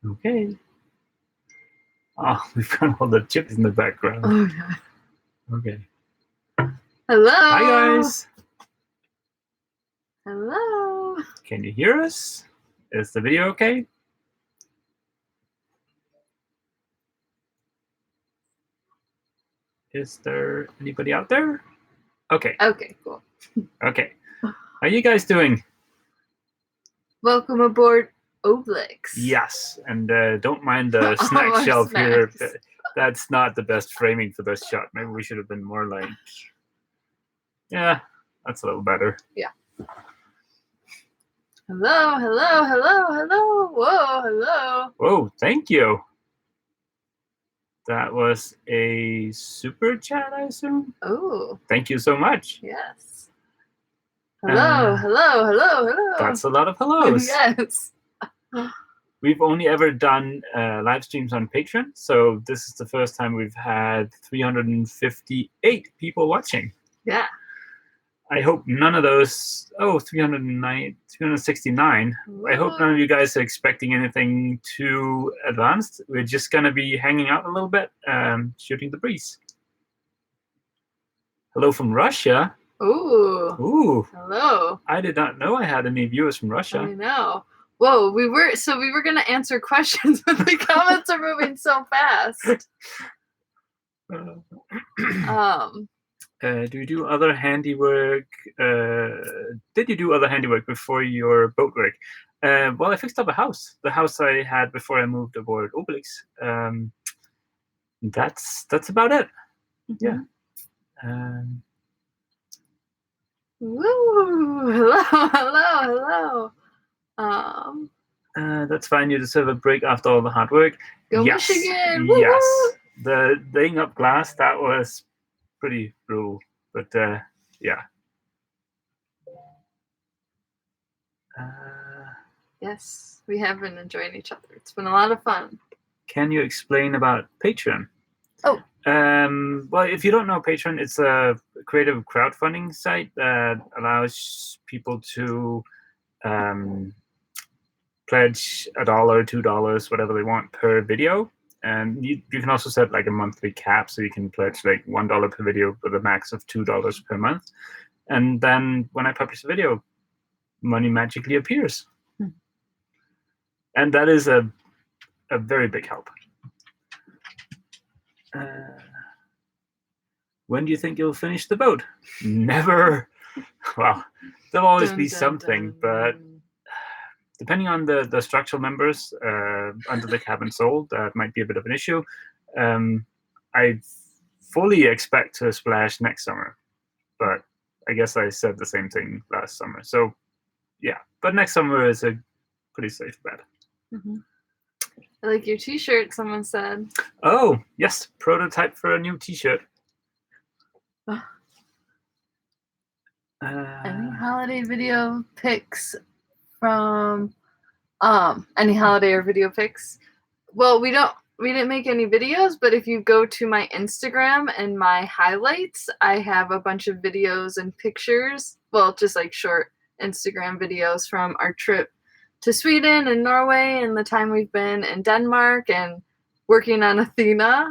Okay. Oh, we've got all the chips in the background. Oh, yeah. Okay. Hello. Hi, guys. Hello. Can you hear us? Is the video okay? Is there anybody out there? Okay. Okay, cool. Okay. How you guys doing? Welcome aboard Obelix. Yes, and don't mind the All snack our shelf here. snacks. That's not the best framing for this shot. Maybe we should have been more like... Yeah, that's a little better. Yeah. Hello, hello, hello, hello. Whoa, hello. Whoa, thank you. That was a super chat, I assume? Oh, Thank you so much. yes. Hello, hello, hello, hello. That's a lot of hellos. Yes. We've only ever done live streams on Patreon, so this is the first time we've had 358 people watching. Yeah. I hope none of those... Oh, 369. I hope none of you guys are expecting anything too advanced. We're just going to be hanging out a little bit, shooting the breeze. Hello from Russia. Ooh. Ooh. Hello. I did not know I had any viewers from Russia. I know. Whoa, we were going to answer questions, but the comments are moving so fast. Do you do other handiwork? Did you do other handiwork before your boat work? Well, I fixed up a house. The house I had before I moved aboard Obelix. That's about it. Yeah. Woo! Hello, hello, hello. That's fine. You deserve a break after all the hard work. Go yes. Michigan! Yes. Woo-hoo! The laying up glass, that was pretty brutal. But yeah. Yes, we have been enjoying each other. It's been a lot of fun. Can you explain about Patreon? Oh. Well, if you don't know Patreon, it's a creative crowdfunding site that allows people to pledge $1, $2, whatever they want per video. And you can also set like a monthly cap, so you can pledge like $1 per video with a max of $2 per month. And then when I publish a video, money magically appears. And that is a very big help. When do you think you'll finish the boat? Never. Well, there'll always be something, but depending on the structural members under the cabin sold, that might be a bit of an issue. I fully expect to splash next summer, but I guess I said the same thing last summer. So yeah, but next summer is a pretty safe bet. I like your t-shirt, someone said. Oh, yes, prototype for a new t-shirt. Any holiday video pics from any holiday or video pics? Well, we didn't make any videos, but if you go to my Instagram and my highlights, I have a bunch of videos and pictures. Well, just like short Instagram videos from our trip to Sweden and Norway and the time we've been in Denmark and working on Athena.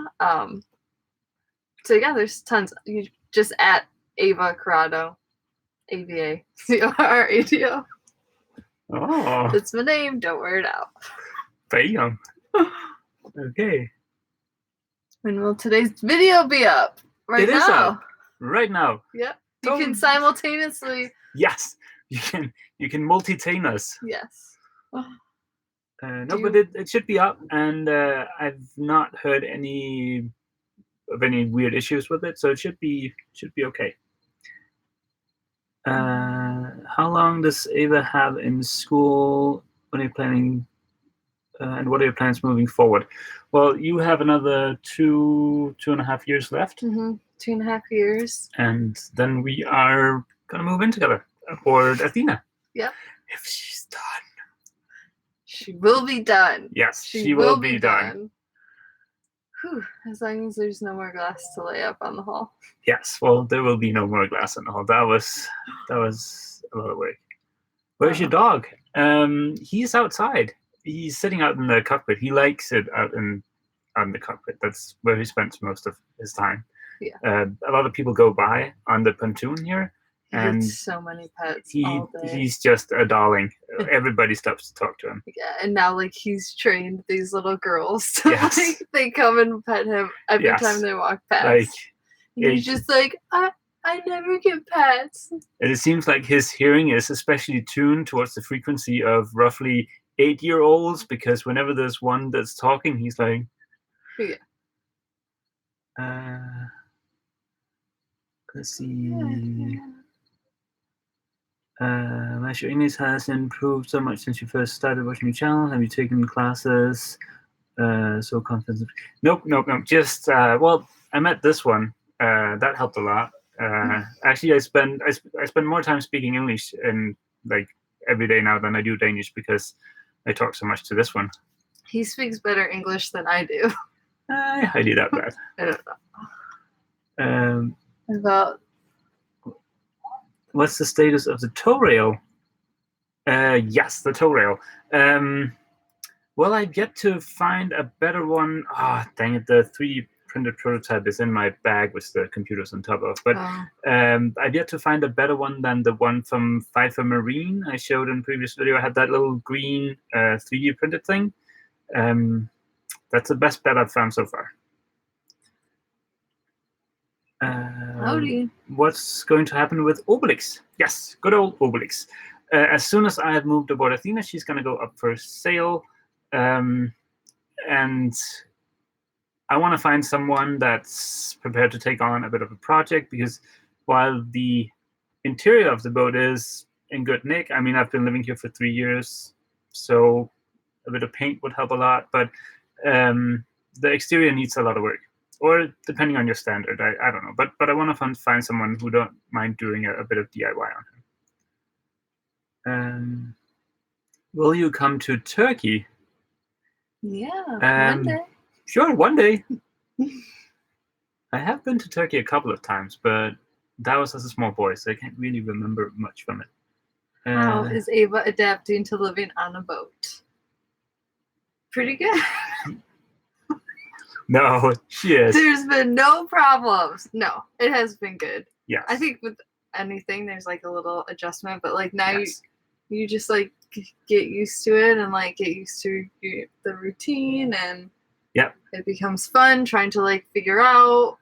So yeah, there's tons. You just at Ava Corrado, AVA CORADO. Oh, That's my name. Don't wear it out. Bam. Okay. When will today's video be up? Right now. It is up. Right now. Yep. You can simultaneously. Yes. You can multi-tane us. Yes. No, but it should be up, and I've not heard any weird issues with it, so it should be okay. How long does Ava have in school? When are you planning? And what are your plans moving forward? Well, you have another 2.5 years left. 2.5 years. And then we are gonna move in together aboard Athena. Yep. If she's done. She will be done. Yes, she will be done. Whew, as long as there's no more glass to lay up on the hull. Yes, well, there will be no more glass on the hull. That was a lot of work. Where's your dog? He's outside. he's sitting out in the cockpit. He likes it out in the cockpit. That's where he spends most of his time. Yeah. A lot of people go by on the pontoon here, He and gets so many pets all day. He's just a darling. Everybody stops to talk to him. Yeah, and now like he's trained these little girls to like they come and pet him every time they walk past. Like, and he's just like, I never get pets. And it seems like his hearing is especially tuned towards the frequency of roughly 8-year-olds, because whenever there's one that's talking, he's like, yeah. Let's see. As your English has improved so much since you first started watching your channel. Have you taken classes? So confident? Nope. Just well, I met this one. That helped a lot. Actually, I spend more time speaking English in like every day now than I do Danish, because I talk so much to this one. He speaks better English than I do. I highly doubt that. I don't know. About what's the status of the tow rail? Yes, the tow rail. Well, I've yet to find a better one. Dang it, the 3D printed prototype is in my bag with the computers on top of. But I've yet to find a better one than the one from FIFA Marine I showed in the previous video. I had that little green 3D printed thing. That's the best bet I've found so far. Howdy. What's going to happen with Obelix? Yes, good old Obelix. As soon as I have moved aboard Athena, she's going to go up for sale. And I want to find someone that's prepared to take on a bit of a project, because while the interior of the boat is in good nick, I mean, I've been living here for 3 years, so a bit of paint would help a lot, but the exterior needs a lot of work. Or depending on your standard, I don't know. But I want to find someone who don't mind doing a bit of DIY on him. Will you come to Turkey? Yeah, one day. Sure, one day. I have been to Turkey a couple of times, but that was as a small boy, so I can't really remember much from it. How is Ava adapting to living on a boat? Pretty good. No, she is. There's been no problems. No, it has been good. Yes. I think with anything, there's like a little adjustment, but like now you just like get used to it and like get used to the routine, and it becomes fun trying to like figure out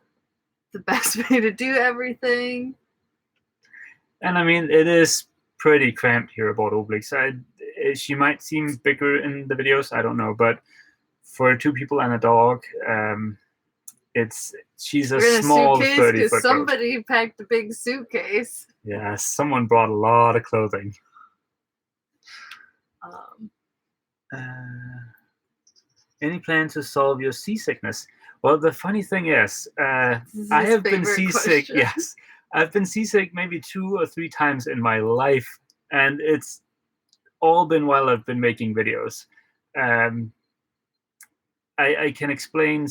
the best way to do everything. And I mean, it is pretty cramped here aboard Obelix. She might seem bigger in the videos, I don't know, but for 2 people and a dog, she's a small 30-foot boat. Somebody packed a big suitcase. Yeah, someone brought a lot of clothing. Any plan to solve your seasickness? Well, the funny thing is, I have been seasick. Question. Yes, I've been seasick maybe 2 or 3 times in my life, and it's all been while I've been making videos. I can explain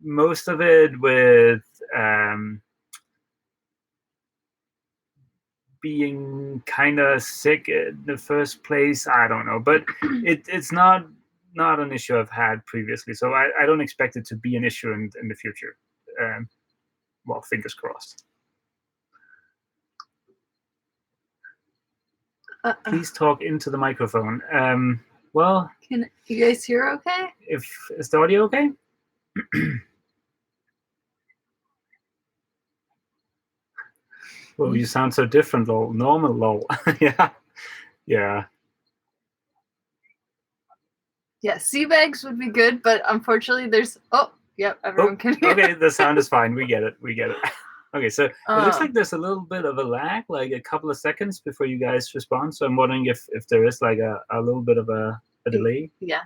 most of it with being kind of sick in the first place. I don't know, but it's not an issue I've had previously, so I don't expect it to be an issue in the future. Well, fingers crossed. Please talk into the microphone. Well, can you guys hear okay? Is the audio okay? Well, you sound so different, lol. Normal, lol. Yeah. Yeah, sea bags would be good, but unfortunately there's... Oh, yep, everyone can hear. Okay, the sound is fine. We get it. Okay, so it looks like there's a little bit of a lag, like a couple of seconds before you guys respond. So I'm wondering if there is like a little bit of a delay. Yeah.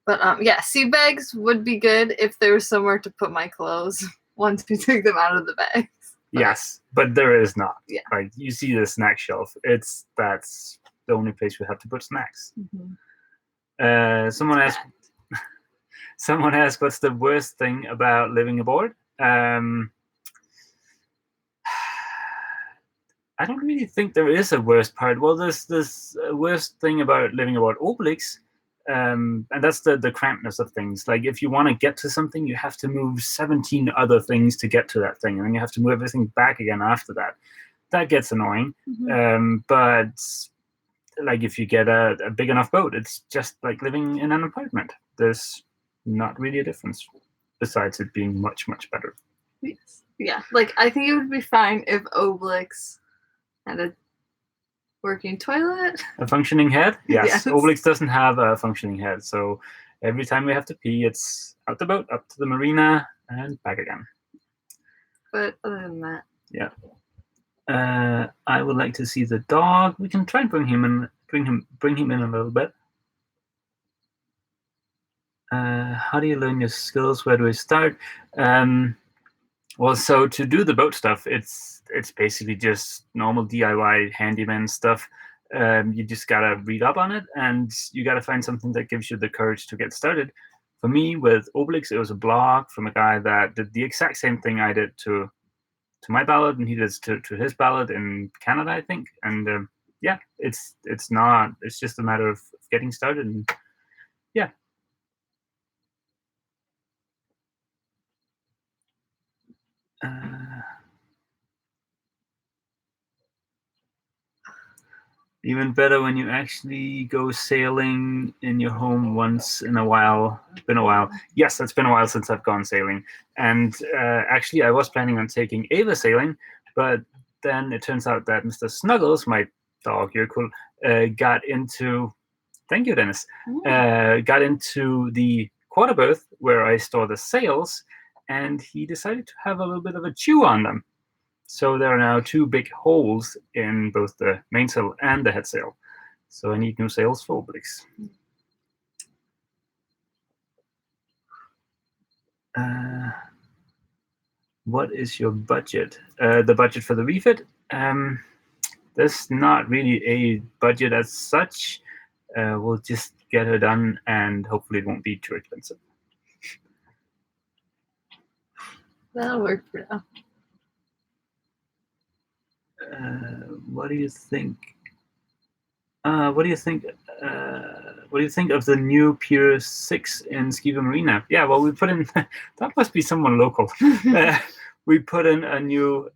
But yeah, sea bags would be good if there was somewhere to put my clothes once we took them out of the bags. But, yes, but there is not. Yeah. Like you see the snack shelf. That's the only place we have to put snacks. Mm-hmm. Someone asked, what's the worst thing about living aboard? I don't really think there is a worst part. Well, there's this worst thing about living about Obelix, and that's the crampedness of things. Like if you want to get to something, you have to move 17 other things to get to that thing, and then you have to move everything back again after that. That gets annoying. But like if you get a big enough boat, it's just like living in an apartment. There's not really a difference, besides it being much, much better. Yes. Yeah, like I think it would be fine if Obelix had a working toilet. A functioning head? Yes. Yes. Obelix doesn't have a functioning head, so every time we have to pee, it's out the boat, up to the marina, and back again. But other than that, yeah. I would like to see the dog. We can try and bring him in a little bit. How do you learn your skills? Where do we start? Well, so to do the boat stuff, it's basically just normal DIY handyman stuff. You just gotta read up on it, and you gotta find something that gives you the courage to get started. For me, with Obelix, it was a blog from a guy that did the exact same thing I did to my ballad, and he does to his ballad in Canada, I think. And yeah, it's just a matter of getting started, and yeah. Even better when you actually go sailing in your home once in a while. Been a while. Yes, it's been a while since I've gone sailing. And actually, I was planning on taking Ava sailing, but then it turns out that Mr. Snuggles, my dog, you're cool, got into. Thank you, Dennis. Got into the quarter berth where I store the sails, and he decided to have a little bit of a chew on them. So there are now 2 big holes in both the mainsail and the headsail. So I need new sails for Obelix. What is your budget? The budget for the refit? There's not really a budget as such. We'll just get her done, and hopefully it won't be too expensive. That'll work for now. What do you think? What do you think? What do you think of the new Pier 6 in Skiva Marina? Yeah, well, we put in. That must be someone local. We put in a new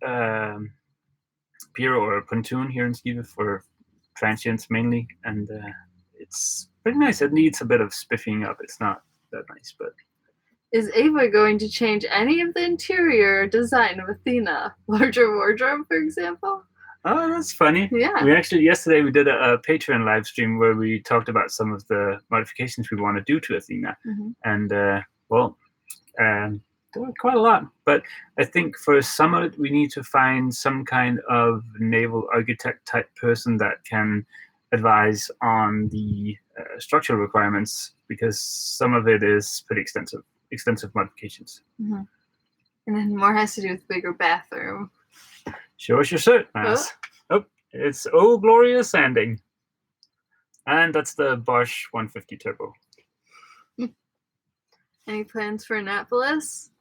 pier or pontoon here in Skiva for transients mainly, and it's pretty nice. It needs a bit of spiffing up. It's not that nice, but. Is Ava going to change any of the interior design of Athena? Larger wardrobe, for example? Oh, that's funny. Yeah. We actually, yesterday, we did a Patreon live stream where we talked about some of the modifications we want to do to Athena. And, well, there were quite a lot. But I think for some of it, we need to find some kind of naval architect type person that can advise on the structural requirements, because some of it is pretty extensive modifications. And then more has to do with bigger bathroom. Show us your shirt, Mass. Oh, it's Oh Glorious Sanding. And that's the Bosch 150 Turbo. Any plans for Annapolis?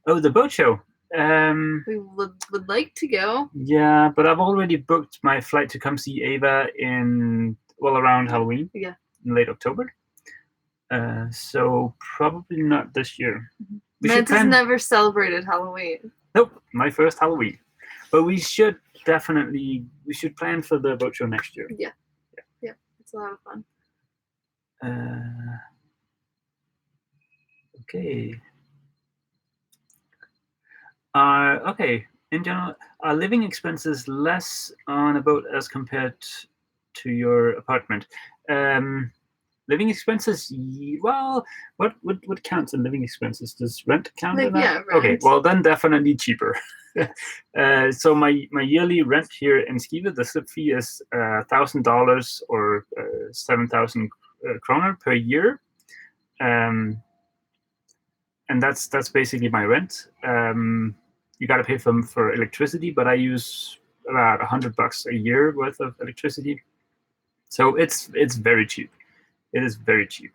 Oh, the boat show. We would like to go. Yeah, but I've already booked my flight to come see Ava around Halloween. Yeah. In late October. So probably not this year. Mantis never celebrated Halloween. Nope, my first Halloween. But we should plan for the boat show next year. Yeah. It's a lot of fun. Okay. Okay. In general, are living expenses less on a boat as compared to your apartment? Living expenses, well, what counts in living expenses? Does rent count in that? Yeah, rent. Okay, well then definitely cheaper. So my yearly rent here in Skiva, the slip fee is $1,000 or 7,000 kroner per year, and that's basically my rent. You got to pay for electricity, but I use about $100 a year worth of electricity, so it's very cheap. It is very cheap.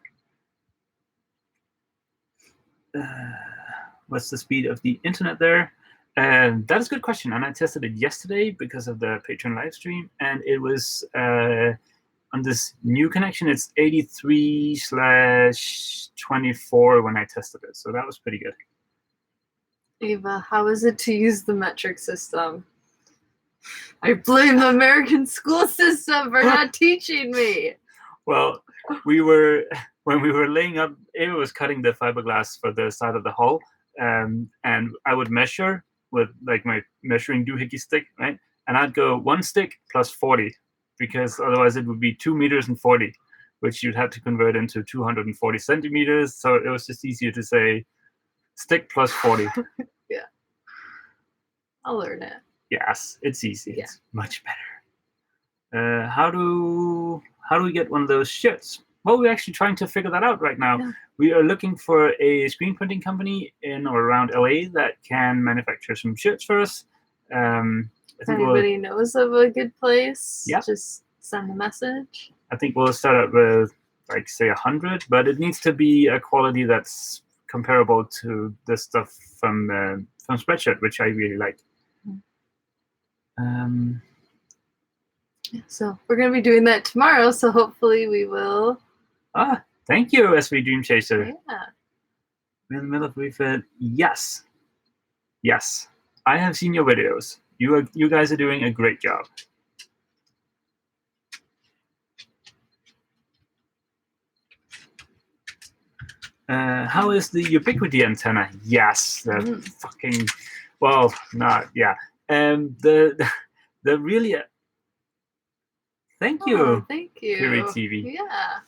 What's the speed of the internet there? And that is a good question. And I tested it yesterday because of the Patreon live stream, and it was on this new connection. It's 83/24 when I tested it, so that was pretty good. Ava, how is it to use the metric system? I blame the American school system for not teaching me. Well, when we were laying up, Ava was cutting the fiberglass for the side of the hull, and I would measure with like my measuring doohickey stick, right? And I'd go 1 stick plus 40, because otherwise it would be 2 meters and 40, which you'd have to convert into 240 centimeters. So it was just easier to say stick plus 40. Yeah. I'll learn it. Yes, it's easy. Yeah. It's much better. How do we get one of those shirts? Well, we're actually trying to figure that out right now. Yeah. We are looking for a screen printing company in or around LA that can manufacture some shirts for us. If anybody knows of a good place, just send a message. I think we'll start out with, like, say 100, but it needs to be a quality that's comparable to the stuff from Spreadshirt, which I really like. So we're going to be doing that tomorrow, so hopefully we will. Thank you, SV Dream Chaser. Yeah. We're in the middle of refit. Yes. I have seen your videos. You guys are doing a great job. How is the Ubiquity antenna? Yes, fucking. Well, not yeah. The really. Thank you. Thank you. Period TV. Yeah.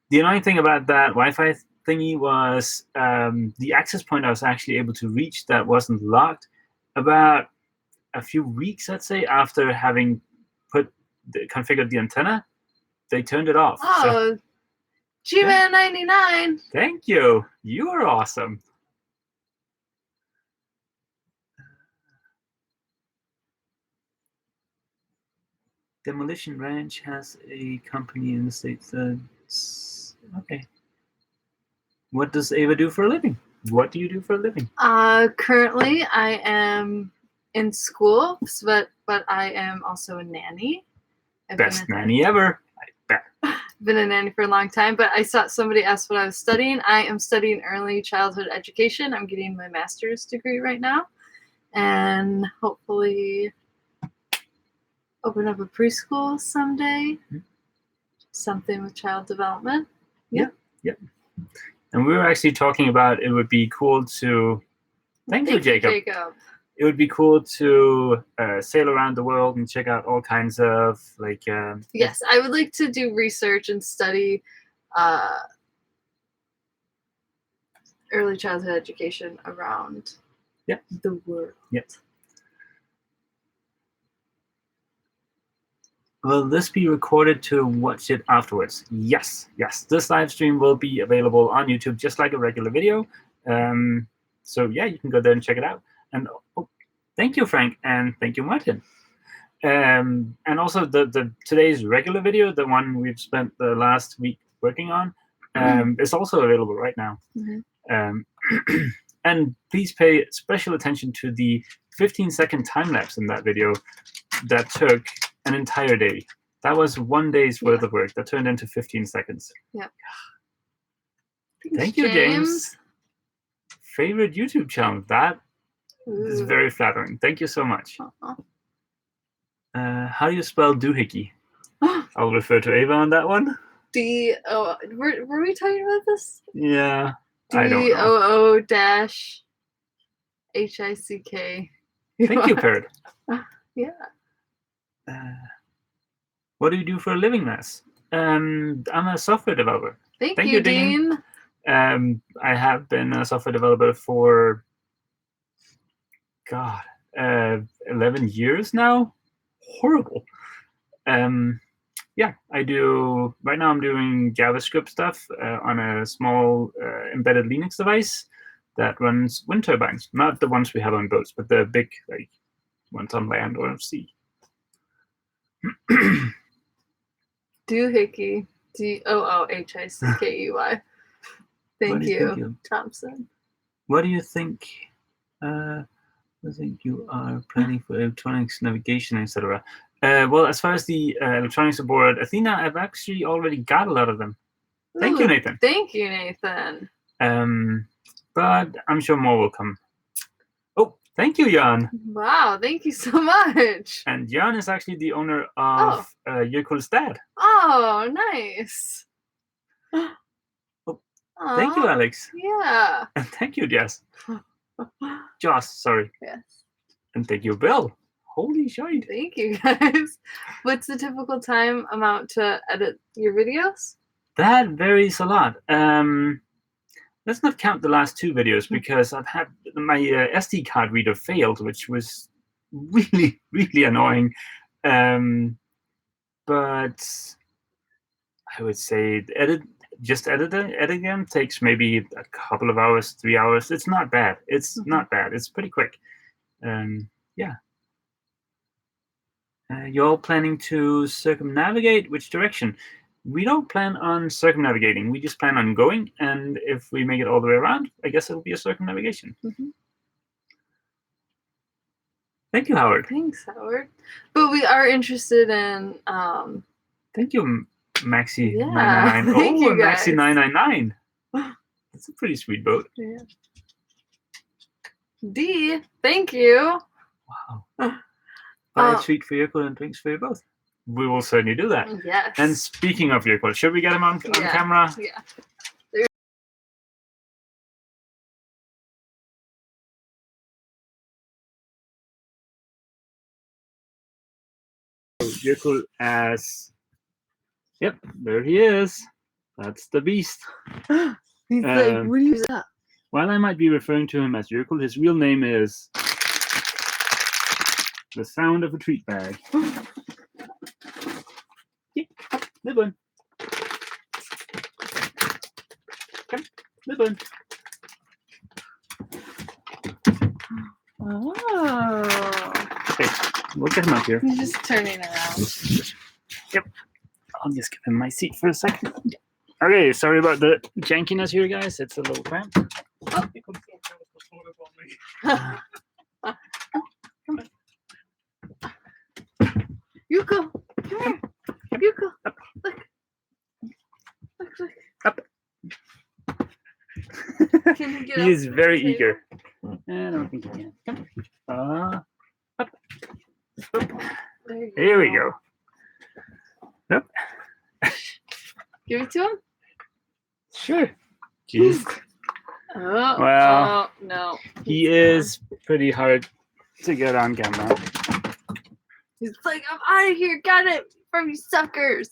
The annoying thing about that Wi-Fi thingy was the access point I was actually able to reach that wasn't locked. About a few weeks, I'd say, after having configured the antenna, they turned it off. Oh, G-Man 99. Thank you. You are awesome. Demolition Ranch has a company in the States that's okay. What does Ava do for a living? What do you do for a living? Currently, I am in school, but I am also a nanny. Best nanny ever. I bet. I've been a nanny for a long time, but I saw somebody asked what I was studying. I am studying early childhood education. I'm getting my master's degree right now, and hopefully open up a preschool someday. Something with child development. Yep. And we were actually talking about it would be cool to. Thank you, Jacob. It would be cool to sail around the world and check out all kinds of like. Yes, I would like to do research and study early childhood education around the world. Yep. Will this be recorded to watch it afterwards? Yes. This live stream will be available on YouTube just like a regular video. So yeah, you can go there and check it out. And thank you, Frank, and thank you, Martin. And also the today's regular video, the one we've spent the last week working on, is also available right now. And please pay special attention to the 15-second time lapse in that video that took an entire day. That was 1 day's worth of work that turned into 15 seconds. Yeah. Thank you, James. Favorite YouTube channel. That is very flattering. Thank you so much. How do you spell doohickey? I'll refer to Ava on that one. Were we talking about this? Yeah. I don't know. DOO-HICK. Thank you, Parrot. Yeah. What do you do for a living, Mass? I'm a software developer. Thank you, Dean. I have been a software developer for 11 years now. Horrible. Yeah, I do. Right now, I'm doing JavaScript stuff on a small embedded Linux device that runs wind turbines. Not the ones we have on boats, but the big ones on land or sea. Doohickey. DOOHICKEY. Thank you, Thompson. What do you think? I think you are planning for electronics, navigation, etc. Well, as far as the electronics aboard Athena, I've actually already got a lot of them. Thank you, Nathan. Thank you, Nathan. But I'm sure more will come. Oh, thank you, Jan. Wow, thank you so much. And Jan is actually the owner of Jökull's dad. Oh, nice. Thank you, Alex. Yeah. And thank you, Jess. Joss, sorry. Yes. And thank you, Bill. Holy shit. Thank you, guys. What's the typical time amount to edit your videos? That varies a lot. Let's not count the last 2 videos because I've had my SD card reader failed, which was really, really annoying. But I would say editing again takes maybe a couple of hours, 3 hours. It's not bad. It's not bad. It's pretty quick. Yeah. You're all planning to circumnavigate? Which direction? We don't plan on circumnavigating. We just plan on going, and if we make it all the way around, I guess it'll be a circumnavigation. Thank you, Howard. Thanks, Howard. But we are interested in. Thank you, Maxi. Yeah, 999. thank you, guys. Maxi 999. That's a pretty sweet boat. Yeah. D, thank you. Wow. Buy a treat for Jökull and drinks for you both. We will certainly do that. Yes. And speaking of Jökull, should we get him on camera? Yeah. Jökull as... Yep, there he is. That's the beast. He's like, what is that? While I might be referring to him as Jökull, his real name is the sound of a treat bag. Yeah, little one. Come, little one. Oh. Okay, we'll get him out here. He's just turning around. Yep. I'll just give him my seat for a second. Okay, sorry about the jankiness here, guys. It's a little cramped. Oh. Yuko, come here. Yuko, up. Look. Up. Can he get He up is to the very table? eager. I don't think he can. Come. Up. Here we go. Up. Give it to him? Sure. Jeez. Oh, Well, no. He is pretty hard to get on camera. He's like, I'm out of here. Got it from you suckers.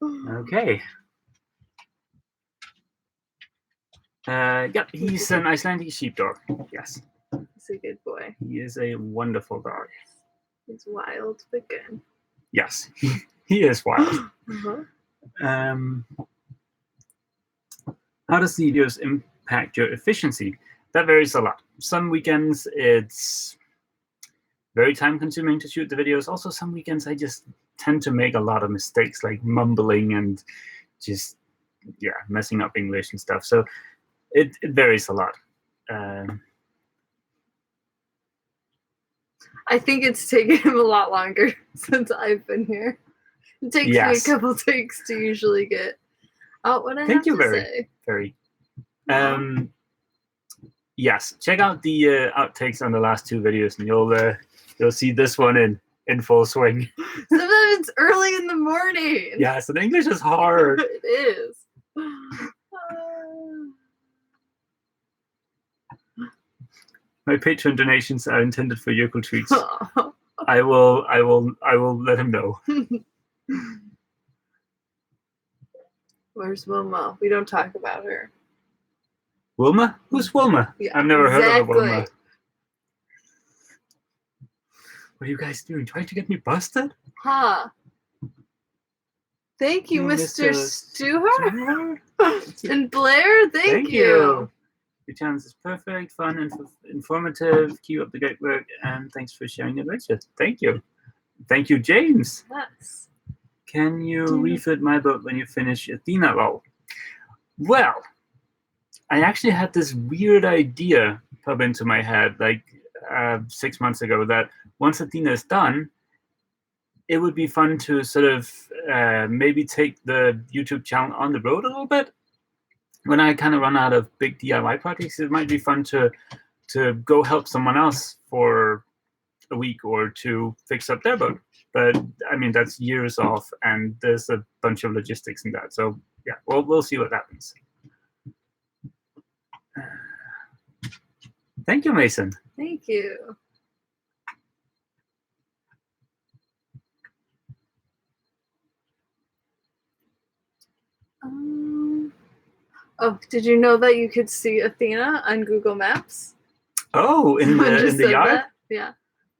Okay. Yep, he's an Icelandic sheepdog. Yes. He's a good boy. He is a wonderful dog. He's wild but good. Yes, he is wild. How does the videos impact your efficiency? That varies a lot. Some weekends it's very time consuming to shoot the videos. Also, some weekends I just tend to make a lot of mistakes, like mumbling and just, messing up English and stuff. So it varies a lot. I think it's taken him a lot longer since I've been here. It takes me a couple takes to usually get out what I have to say. Very. Yes, check out the outtakes on the last 2 videos, and you'll see this one in full swing. Sometimes it's early in the morning. Yes, and English is hard. It is. My Patreon donations are intended for Jökull treats. I will let him know. Where's Wilma? We don't talk about her. Wilma? Who's Wilma? Yeah, I've never heard of Wilma. What are you guys doing? Trying to get me busted? Huh. Thank you, Mr. Stewart. And Blair, thank you. Your channel is perfect, fun, and informative. Keep up the great work, and thanks for sharing adventures. Thank you. Thank you, James. Yes. Can you refit my boat when you finish Athena? Well, I actually had this weird idea pop into my head, like 6 months ago, that once Athena is done, it would be fun to sort of maybe take the YouTube channel on the road a little bit. When I kind of run out of big DIY projects, it might be fun to go help someone else for a week or two fix up their boat. But I mean, that's years off, and there's a bunch of logistics in that. So yeah, we'll see what happens. Thank you, Mason. Thank you. Oh, did you know that you could see Athena on Google Maps? Oh, in the yard? That? Yeah.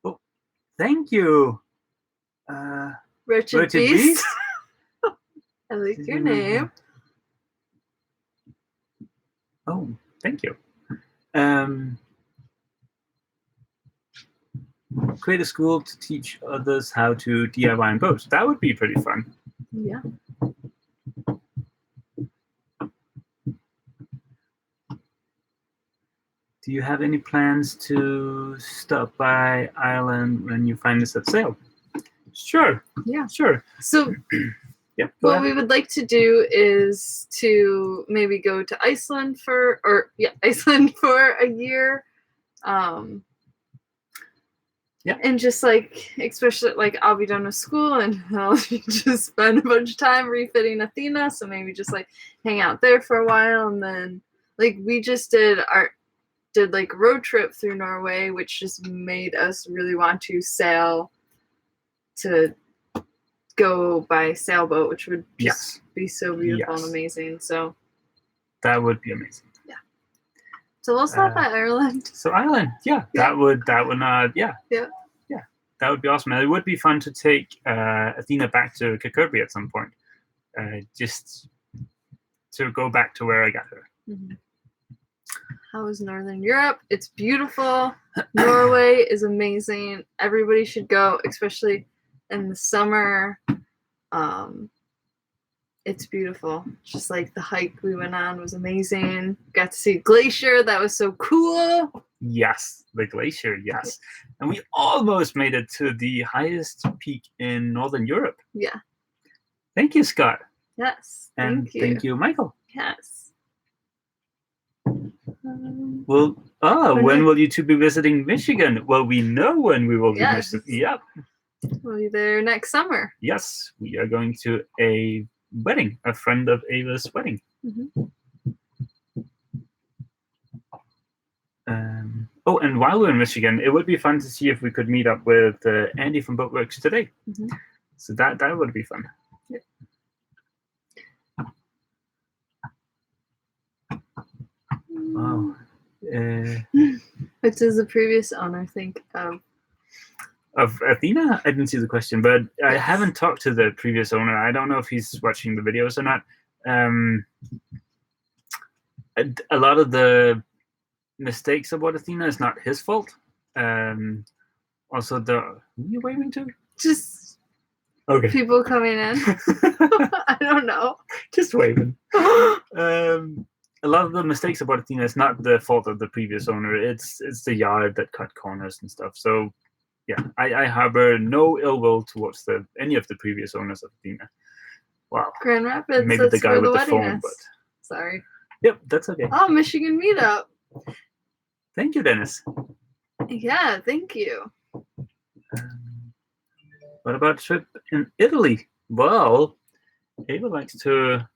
Oh, thank you. Richard Beast. I like your name. Oh, thank you. Create a school to teach others how to DIY on boats. That would be pretty fun. Yeah. Do you have any plans to stop by Ireland when you find this at sale? Sure. Yeah. Sure. So yeah, what we would like to do is to maybe go to Iceland for a year. Yeah. And just like, especially like I'll be done with school and I'll just spend a bunch of time refitting Athena. So maybe just like hang out there for a while, and then like we just did like a road trip through Norway, which just made us really want to sail, to go by sailboat, which would just be so beautiful and amazing. So that would be amazing. Yeah. So we'll stop by Ireland. So Ireland, that would that would be awesome. And it would be fun to take Athena back to Kirkby at some point, just to go back to where I got her. Mm-hmm. How is Northern Europe? It's beautiful. Norway is amazing. Everybody should go, especially in the summer. It's beautiful. Just like the hike we went on was amazing. Got to see a glacier. That was so cool. Yes, the glacier, yes. And we almost made it to the highest peak in Northern Europe. Yeah. Thank you, Scott. Yes. And thank you, Michael. Yes. Well, when will you two be visiting Michigan? Well, we know when we will be visiting. Yep. We'll be there next summer. Yes, we are going to a wedding, a friend of Ava's wedding. Mm-hmm. And while we're in Michigan, it would be fun to see if we could meet up with Andy from Boatworks today. Mm-hmm. So that would be fun. Yeah. Wow. Which is the previous owner, I think. Of Athena? I didn't see the question, but I haven't talked to the previous owner. I don't know if he's watching the videos or not. A lot of the mistakes about Athena is not his fault. Also, who are you waving to? Just people coming in. I don't know. Just waving. A lot of the mistakes about Athena is not the fault of the previous owner. It's the yard that cut corners and stuff. So yeah, I harbor no ill will towards any of the previous owners of Athena. Wow. Grand Rapids. Maybe the guy with the phone, but sorry. Yep, that's okay. Oh, Michigan meetup. Thank you, Dennis. Yeah, thank you. What about a trip in Italy? Well, Ava likes to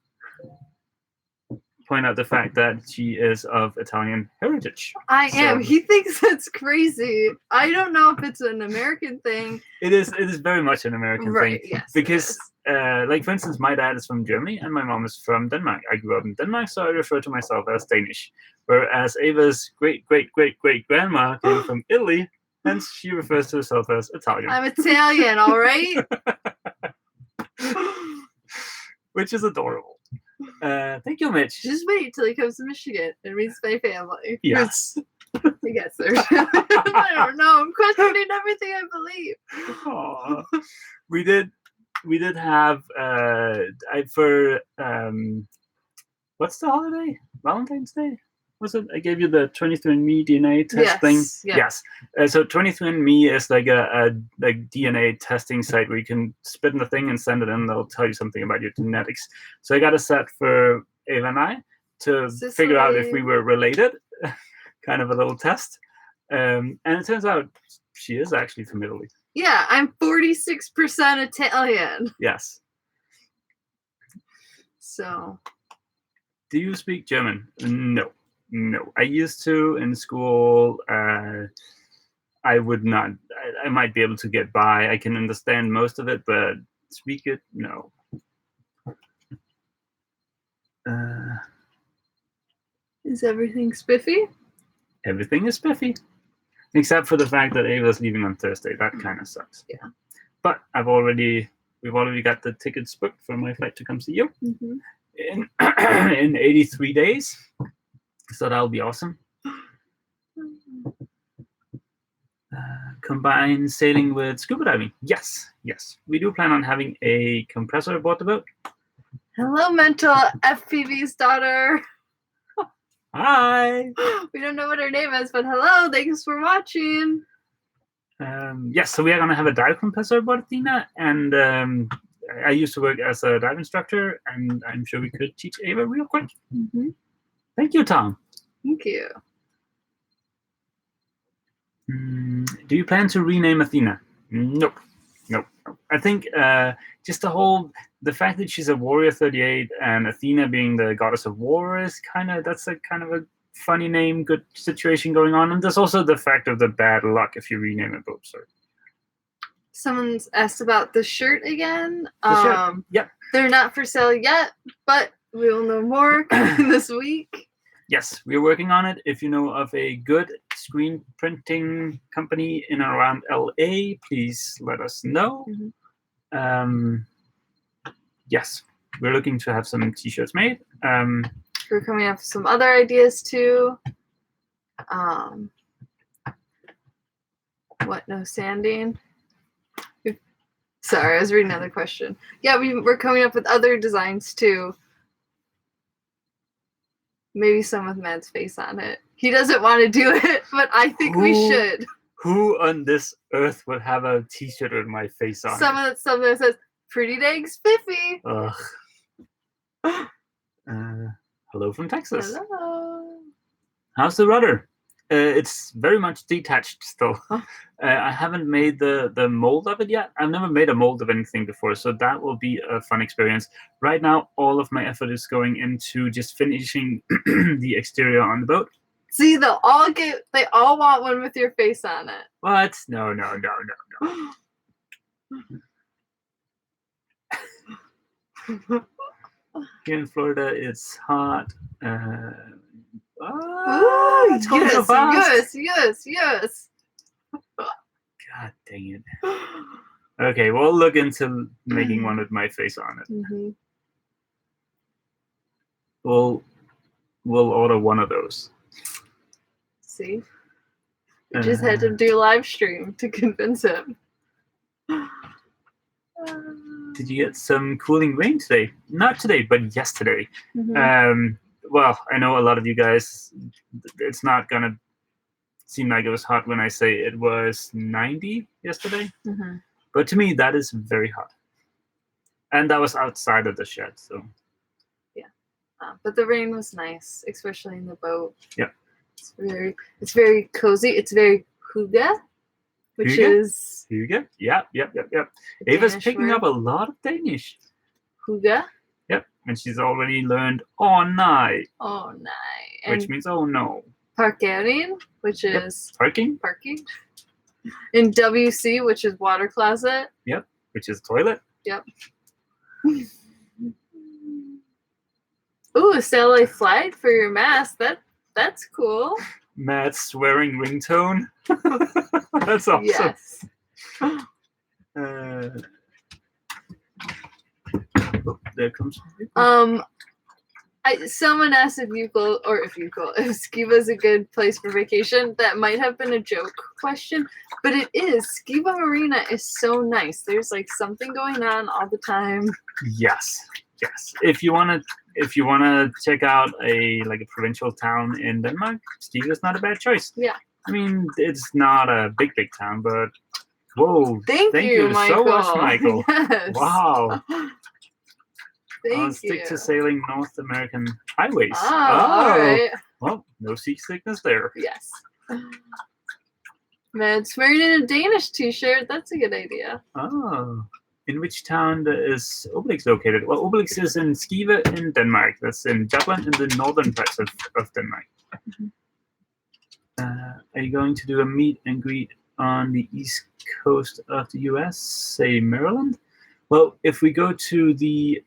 point out the fact that she is of Italian heritage. I am. He thinks that's crazy. I don't know if it's an American thing. It is very much an American thing. Yes. Because, like, for instance, my dad is from Germany and my mom is from Denmark. I grew up in Denmark, so I refer to myself as Danish. Whereas Ava's great-great-great-great-grandma came from Italy, and she refers to herself as Italian. I'm Italian, all right? Which is adorable. Thank you, Mitch. Just wait till he comes to Michigan and meets my family. Yes. I guess there's. I don't know. I'm questioning everything I believe. Aww. We did have what's the holiday? Valentine's Day? Was it? I gave you the 23andMe DNA test thing. Yeah. Yes. So 23andMe is like a DNA testing site where you can spit in the thing and send it in. They'll tell you something about your genetics. So I got a set for Ava and I to figure out if we were related. Kind of a little test. And it turns out she is actually from Italy. Yeah, I'm 46% Italian. Yes. So. Do you speak German? No. I used to in school. I would not. I might be able to get by. I can understand most of it, but speak it, no. Is everything spiffy? Everything is spiffy, except for the fact that Ava's leaving on Thursday. That kind of sucks. Yeah. But we've already got the tickets booked for my flight to come see you in 83 days. So that'll be awesome. Combine sailing with scuba diving. Yes. We do plan on having a compressor aboard the boat. Hello, mental FPV's daughter. Hi. We don't know what her name is, but hello. Thanks for watching. Yes, so we are going to have a dive compressor aboard Athena, and I used to work as a dive instructor, and I'm sure we could teach Ava real quick. Thank you, Tom. Thank you. Do you plan to rename Athena? Nope. I think just the fact that she's a warrior 38 and Athena being the goddess of war is kind of a funny name, good situation going on. And there's also the fact of the bad luck if you rename a boat. So. Someone's asked about the shirt again. Shirt. Yep. They're not for sale yet, but we will know more this week. Yes, we're working on it. If you know of a good screen printing company in and around LA, please let us know. Yes, we're looking to have some t-shirts made. We're coming up with some other ideas too. What, no sanding? Sorry, I was reading another question. Yeah, we're coming up with other designs too. Maybe some with Matt's face on it. He doesn't want to do it, but I think we should. Who on this earth would have a t-shirt with my face on it? Some that says, pretty dang spiffy. Ugh. Hello from Texas. Hello. How's the rudder? It's very much detached still. I haven't made the mold of it yet. I've never made a mold of anything before, so that will be a fun experience. Right now, all of my effort is going into just finishing the exterior on the boat. See, they all want one with your face on it. What? No. Here in Florida, it's hot. It's going so fast. Yes. God dang it. Okay, we'll look into making one with my face on it. We'll order one of those. See? You just had to do live stream to convince him. Did you get some cooling rain today? Not today, but yesterday. Well, I know a lot of you guys, it's not going to seem like it was hot when I say it was 90 yesterday. But to me, that is very hot. And that was outside of the shed, so. Yeah. But the rain was nice, especially in the boat. Yeah. It's very cozy. It's very hygge, which is... Hygge? Yep. Ava's picking up a lot of Danish. Hygge? Yep, and she's already learned "oh nej," which means "oh no." Parkering, which is parking. And WC, which is water closet. Yep, which is toilet. Yep. Ooh, a satellite flag for your mask. That's cool. Matt's swearing ringtone. That's awesome. Yes. There comes. Someone asked if Skiba's a good place for vacation. That might have been a joke question, but it is. Skiba Marina is so nice. There's like something going on all the time. Yes. Yes, if you wanna check out a provincial town in Denmark, Skive is not a bad choice. Yeah. I mean, it's not a big town, but whoa! Thank you, so much, Michael. Yes. Wow. I'll stick to sailing North American highways. All right. Well, no seasickness there. Yes. Mads wearing in a Danish t-shirt. That's a good idea. Oh. In which town is Obelix located? Well, Obelix is in Skive in Denmark. That's in Jutland in the northern parts of Denmark. Mm-hmm. Are you going to do a meet and greet on the east coast of the U.S., say Maryland? Well, if we go to the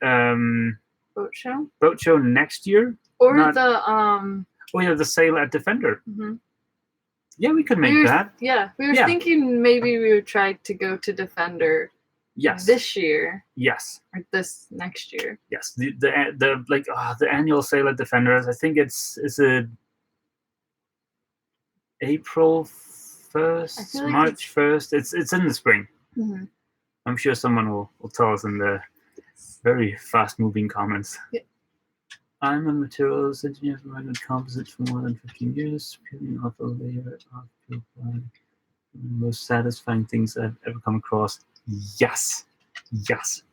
boat show next year, or the sale at Defender. Mm-hmm. Yeah, we could make that. Yeah, we were thinking maybe we would try to go to Defender. Yes. This year. Yes. Or this next year. Yes. The annual sale at Defenders. I think it's April 1st, March 1st. It's in the spring. Mm-hmm. I'm sure someone will tell us in the very fast-moving comments. Yeah. I'm a materials engineer for magnet composites for more than 15 years, peeling off a layer of peel ply. The most satisfying things I've ever come across. Yes.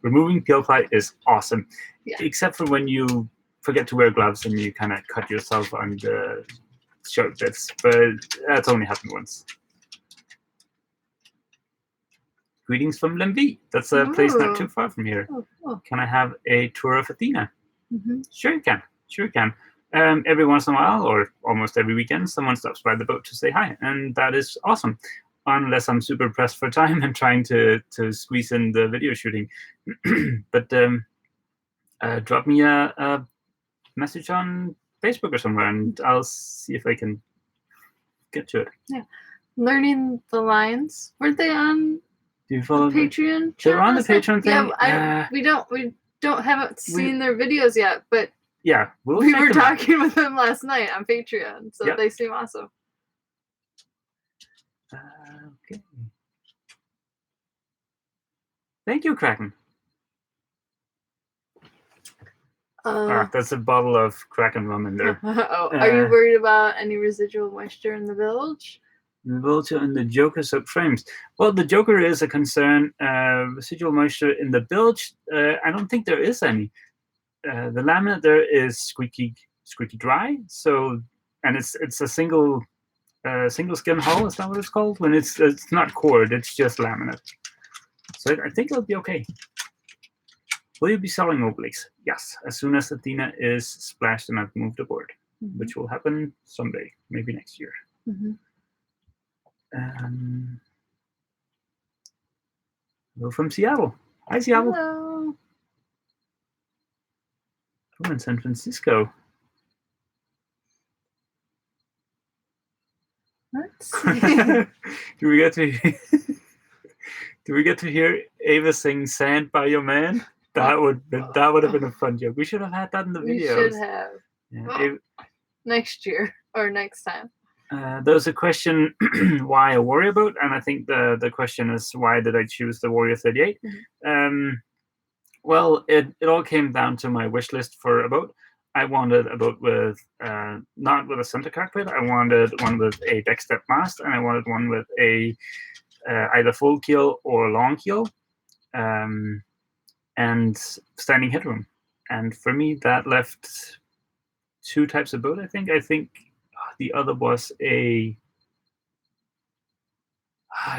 Removing peel ply is awesome. Yeah. Except for when you forget to wear gloves and you kind of cut yourself on the shirt bits, but that's only happened once. Greetings from Lemvig. That's a place not too far from here. Can I have a tour of Athena? Mm-hmm. Sure you can. Every once in a while, or almost every weekend, someone stops by the boat to say hi, and that is awesome. Unless I'm super pressed for time and trying to squeeze in the video shooting. But drop me a message on Facebook or somewhere, and I'll see if I can get to it. Yeah. Learning the lines. Weren't they on Do you follow the Patreon? They're on the Patreon thing. Yeah, we haven't seen their videos yet, but yeah, we were talking with them last night on Patreon, so they seem awesome. Okay. Thank you, Kraken. That's a bottle of Kraken rum in there. Are you worried about any residual moisture in the bilge? The bilge and the Joker subframes. Well, the Joker is a concern. Residual moisture in the bilge, I don't think there is any. The laminate there is squeaky dry. So, and it's a single skin hull. Is that what it's called? When it's not cord, it's just laminate. So I think it'll be okay. Will you be selling Obelix? Yes, as soon as Athena is splashed and I've moved aboard, which will happen someday, maybe next year. Mm-hmm. Hello from Seattle. Hi, Seattle. Hello. I'm in San Francisco. Let's see. Do we get to hear Ava sing "Sand by Your Man"? That would have been a fun joke. We should have had that in the videos. We should have. Yeah, next year or next time. There's a question why a warrior boat, and I think the question is why did I choose the Warrior 38? Mm-hmm. Well, it all came down to my wish list for a boat. I wanted a boat with not with a center cockpit. I wanted one with a deck step mast, and I wanted one with a either full keel or long keel, and standing headroom. And for me, that left two types of boat. I think the other was I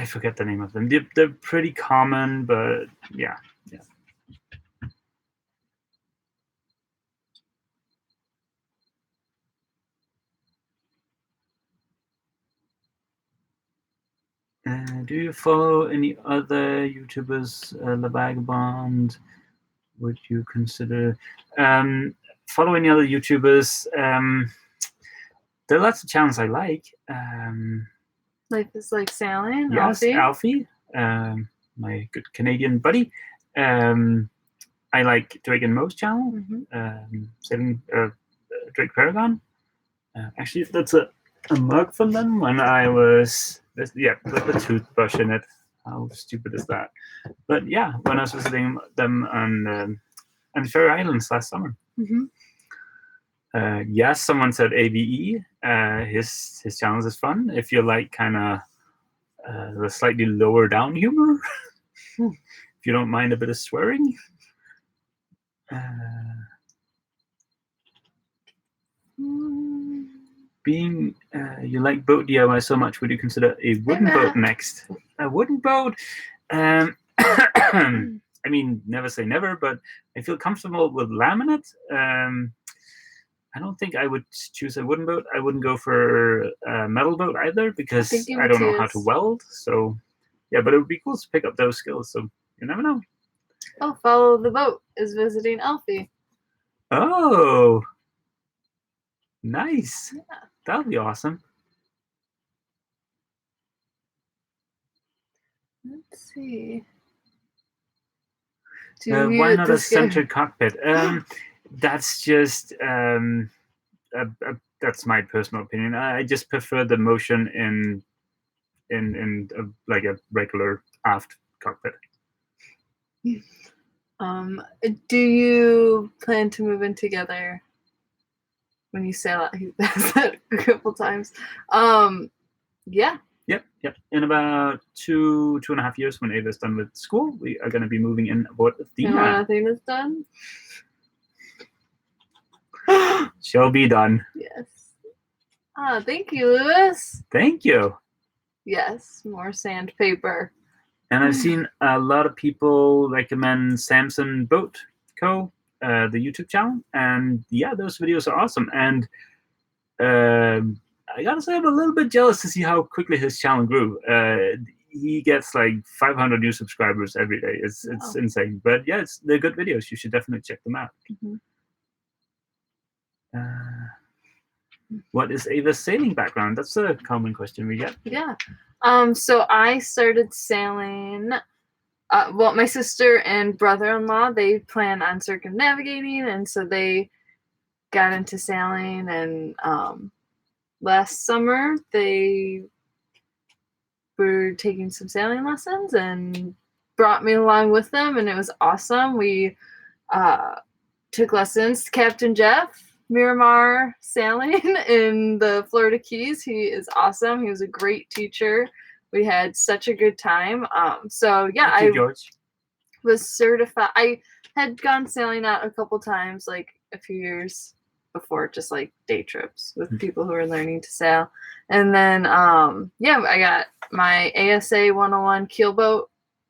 forget the name of them. They're pretty common, but yeah. Do you follow any other YouTubers? La Vagabond? Would you consider follow any other YouTubers? There are lots of channels I like. Life is like sailing. Yes, Alfie, my good Canadian buddy. I like Drake and Mo's channel. Sailing Drake Paragon. Actually, that's a mug from them when I was with the toothbrush in it. How stupid is that? But yeah, when I was visiting them on and the Faroe Islands last summer. Yes, someone said AVE. His channel is fun if you like kind of the slightly lower down humor. If you don't mind a bit of swearing. Being you like boat DIY so much, would you consider a wooden boat next? A wooden boat? I mean, never say never, but I feel comfortable with laminate. I don't think I would choose a wooden boat. I wouldn't go for a metal boat either because I don't know how to weld. So, yeah, but it would be cool to pick up those skills. So you never know. Oh, Follow the Boat is visiting Alfie. Oh, nice. Yeah. That would be awesome. Let's see. Why not a centered cockpit? That's just that's my personal opinion. I just prefer the motion in like a regular aft cockpit. Do you plan to move in together when you sail out? He said that a couple times. Yeah. Yep. In about 2.5 years, when Ava's done with school, we are going to be moving in aboard Athena. And when Athena's done? She'll be done. Yes. Thank you, Lewis. Thank you. Yes, more sandpaper. And I've seen a lot of people recommend Samson Boat Co., the YouTube channel. And yeah, those videos are awesome. And I gotta say, I'm a little bit jealous to see how quickly his channel grew. He gets like 500 new subscribers every day. It's insane. But yeah, they're good videos. You should definitely check them out. What is Ava's sailing background? That's a common question we get. Yeah. So I started sailing. Well, my sister and brother-in-law, they plan on circumnavigating, and so they got into sailing. And last summer, they were taking some sailing lessons and brought me along with them, and it was awesome. We took lessons. Captain Jeff, Miramar sailing in the Florida Keys. He is awesome. He was a great teacher. We had such a good time. So yeah, I was certified. I had gone sailing out a couple times, like a few years before, just like day trips with people who were learning to sail. And then yeah, I got my ASA 101 keelboat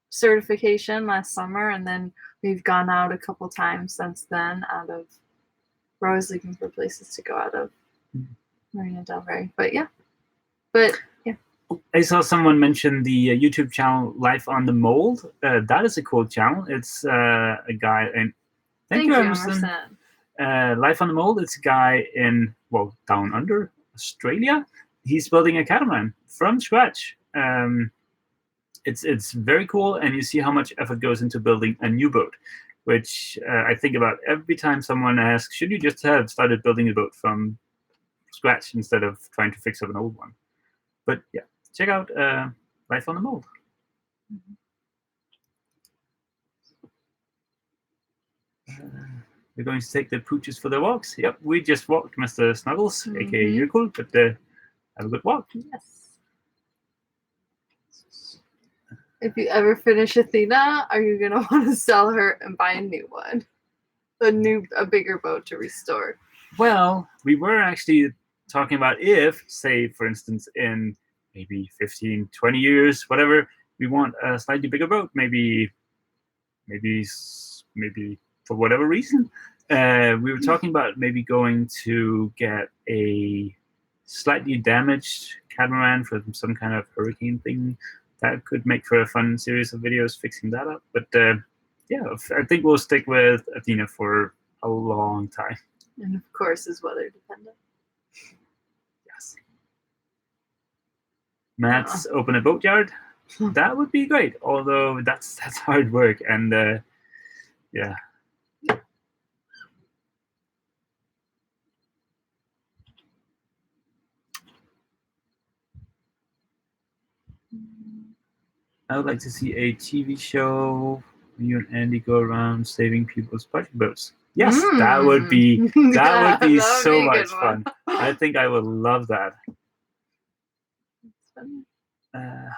certification last summer, and then we've gone out a couple times since then. We're always looking for places to go out of Marina Del Rey. But yeah. I saw someone mention the YouTube channel Life on the Mold. That is a cool channel. It's a guy in... Thank you, Emerson. Life on the Mold, it's a guy in, well, down under Australia. He's building a catamaran from scratch. It's very cool, and you see how much effort goes into building a new boat, which I think about every time someone asks, should you just have started building a boat from scratch instead of trying to fix up an old one? But yeah, check out Life on the Mold. We're going to take the pooches for their walks. Yep, we just walked, Mr. Snuggles, aka You're Cool, but have a good walk. Yes. If you ever finish Athena, are you gonna want to sell her and buy a new one? A bigger boat to restore? Well, we were actually talking about if, say, for instance, in maybe 15, 20 years, whatever, we want a slightly bigger boat, maybe for whatever reason. We were talking about maybe going to get a slightly damaged catamaran from some kind of hurricane thing. That could make for a fun series of videos fixing that up. But yeah, I think we'll stick with Athena for a long time. And of course, is weather dependent. Yes. Matt's open a boatyard. That would be great. Although that's hard work, and yeah. I would like to see a TV show You and Andy go around saving people's budget boats. Yes, that would be so much fun. I think I would love that.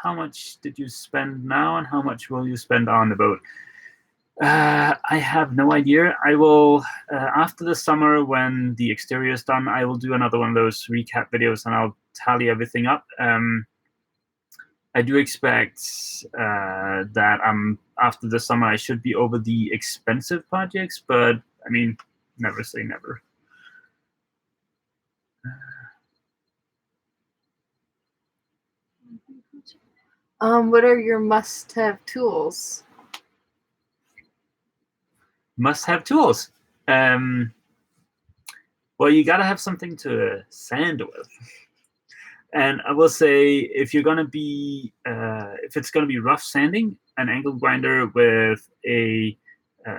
How much did you spend now, and how much will you spend on the boat? I have no idea. I will, after the summer, when the exterior is done, I will do another one of those recap videos, and I'll tally everything up. I do expect that after the summer I should be over the expensive projects, but I mean, never say never. What are your must-have tools? Must-have tools. Well, you gotta have something to sand with. And I will say, if you're gonna be, if it's gonna be rough sanding, an angle grinder with a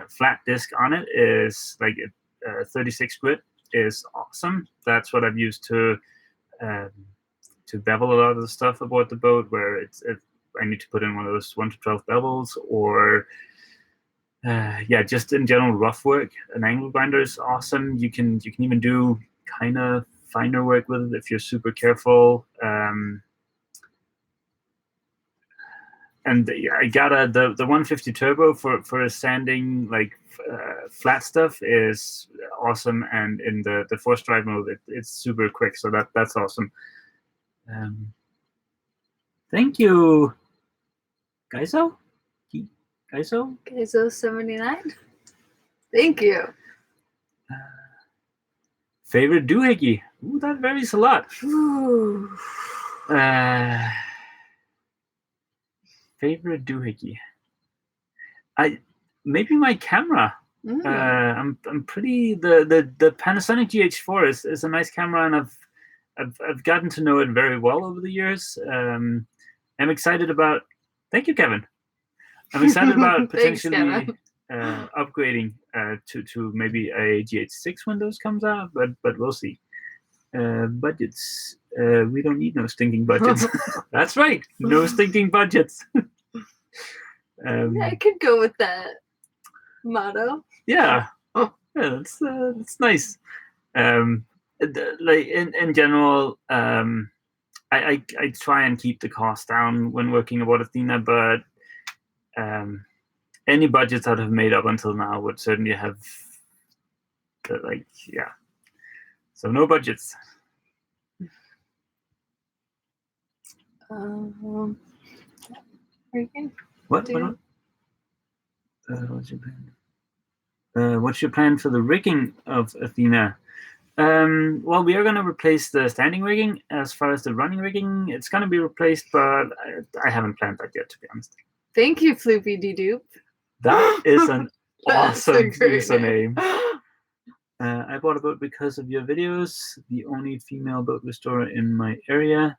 flat disc on it is like a 36 grit is awesome. That's what I've used to bevel a lot of the stuff aboard the boat, where if I need to put in one of those 1 to 12 bevels, or yeah, just in general rough work. An angle grinder is awesome. You can even do kind of finer work with it if you're super careful. And yeah, I got the 150 turbo for sanding like flat stuff is awesome, and in the force drive mode it's super quick, so that's awesome. Thank you, Gaiso 79. Thank you. Favorite doohickey? Ooh, that varies a lot. Ooh. Favorite doohickey? Maybe my camera. I'm pretty the Panasonic GH4 is a nice camera, and I've gotten to know it very well over the years. I'm excited about. Thank you, Kevin. I'm excited about potentially upgrading to maybe a GH6 when those comes out, but we'll see. Budgets. We don't need no stinking budgets. That's right. No stinking budgets. Yeah, I could go with that motto. Yeah. Yeah, that's nice. Like in general, I try and keep the cost down when working aboard Athena, but any budgets that I've made up until now would certainly have, like, yeah. So no budgets. What? What's your plan? What's your plan for the rigging of Athena? Well, we are going to replace the standing rigging. As far as the running rigging, it's going to be replaced, but I haven't planned that yet, to be honest. Thank you, Floopy Dee Doop. That is an awesome username. I bought a boat because of your videos. The only female boat restorer in my area.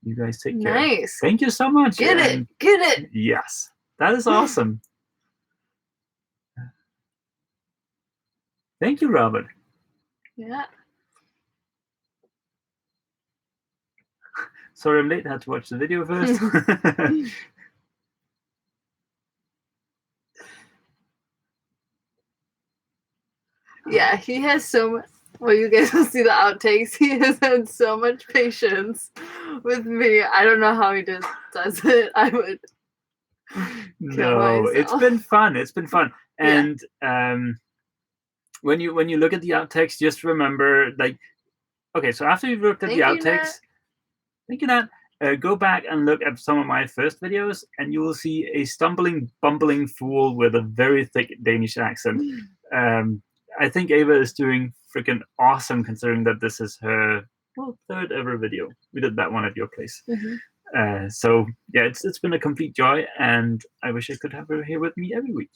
You guys take care. Nice. Thank you so much. Get it. Yes, that is awesome. Thank you, Robert. Yeah. Sorry I'm late. I had to watch the video first. Yeah, he has so much. Well, you guys will see the outtakes. He has had so much patience with me. I don't know how he does it. I would. No, it's been fun. It's been fun. And when you look at the outtakes, just remember, like, okay, so after you've looked at the outtakes, thank you, Nat. Go back and look at some of my first videos, and you will see a stumbling, bumbling fool with a very thick Danish accent. I think Ava is doing freaking awesome, considering that this is her third ever video. We did that one at your place. Mm-hmm. So yeah, it's been a complete joy, and I wish I could have her here with me every week.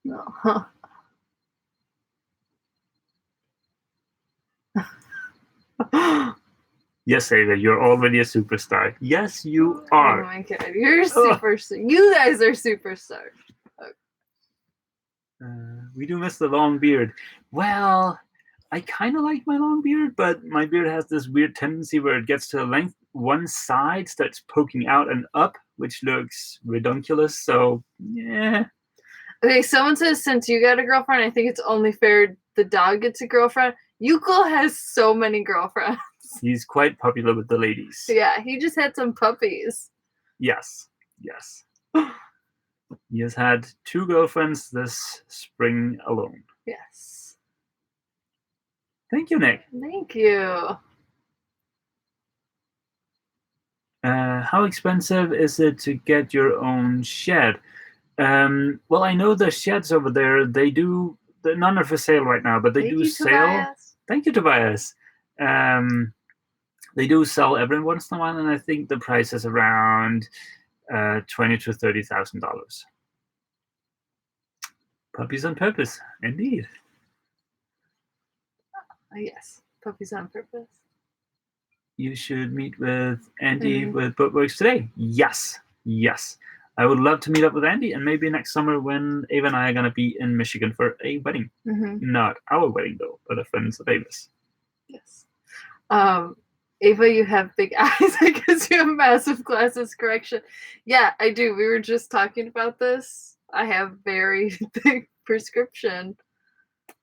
No. Yes, Ava, you're already a superstar. Yes, you are. Oh my god, you're super. You guys are superstars. We do miss the long beard. Well, I kind of like my long beard, but my beard has this weird tendency where it gets to the length. One side starts poking out and up, which looks redunculous. So, yeah. Okay, someone says since you got a girlfriend, I think it's only fair the dog gets a girlfriend. Yuko has so many girlfriends. He's quite popular with the ladies. Yeah, he just had some puppies. Yes. He has had 2 girlfriends this spring alone. Yes. Thank you, Nick. Thank you. How expensive is it to get your own shed? Well, I know the sheds over there, none are for sale right now, but they do sell. Tobias. Thank you, Tobias. They do sell every once in a while, and I think the price is around $20,000 to $30,000. Puppies on purpose, indeed. Yes, puppies on purpose. You should meet with Andy with Boatworks today. Yes. I would love to meet up with Andy, and maybe next summer when Ava and I are going to be in Michigan for a wedding. Not our wedding, though, but a friend's of Ava's. Yes. Ava, you have big eyes. I guess you have massive glasses. Correction. Yeah, I do. We were just talking about this. I have very big prescription,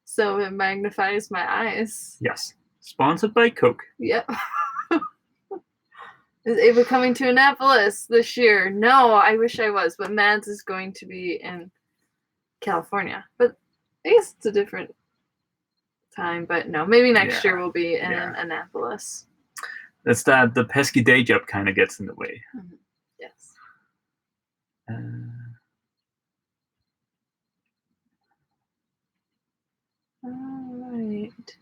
so it magnifies my eyes. Yes. Sponsored by Coke. Yep. Is Ava coming to Annapolis this year? No, I wish I was, but Mads is going to be in California. But I guess it's a different time, but no, maybe next year we'll be in Annapolis. That's that the pesky day job kind of gets in the way. Yes. All right.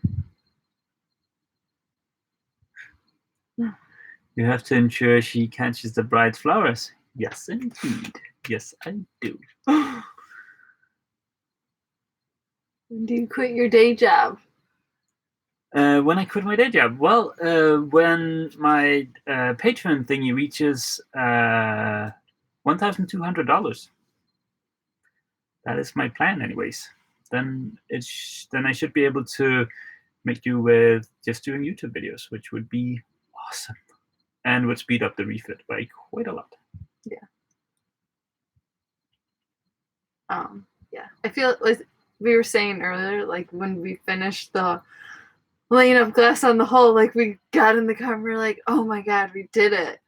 You have to ensure she catches the bride's flowers. Yes, indeed. Yes, I do. When do you quit your day job? When I quit my day job? Well, when my Patreon thingy reaches $1,200. That is my plan, anyways. Then I should be able to make do with just doing YouTube videos, which would be awesome, and would speed up the refit by quite a lot. Yeah. Yeah. I feel like we were saying earlier, like when we finished the laying up glass on the hull, like we got in the car and we were like, oh my god, we did it,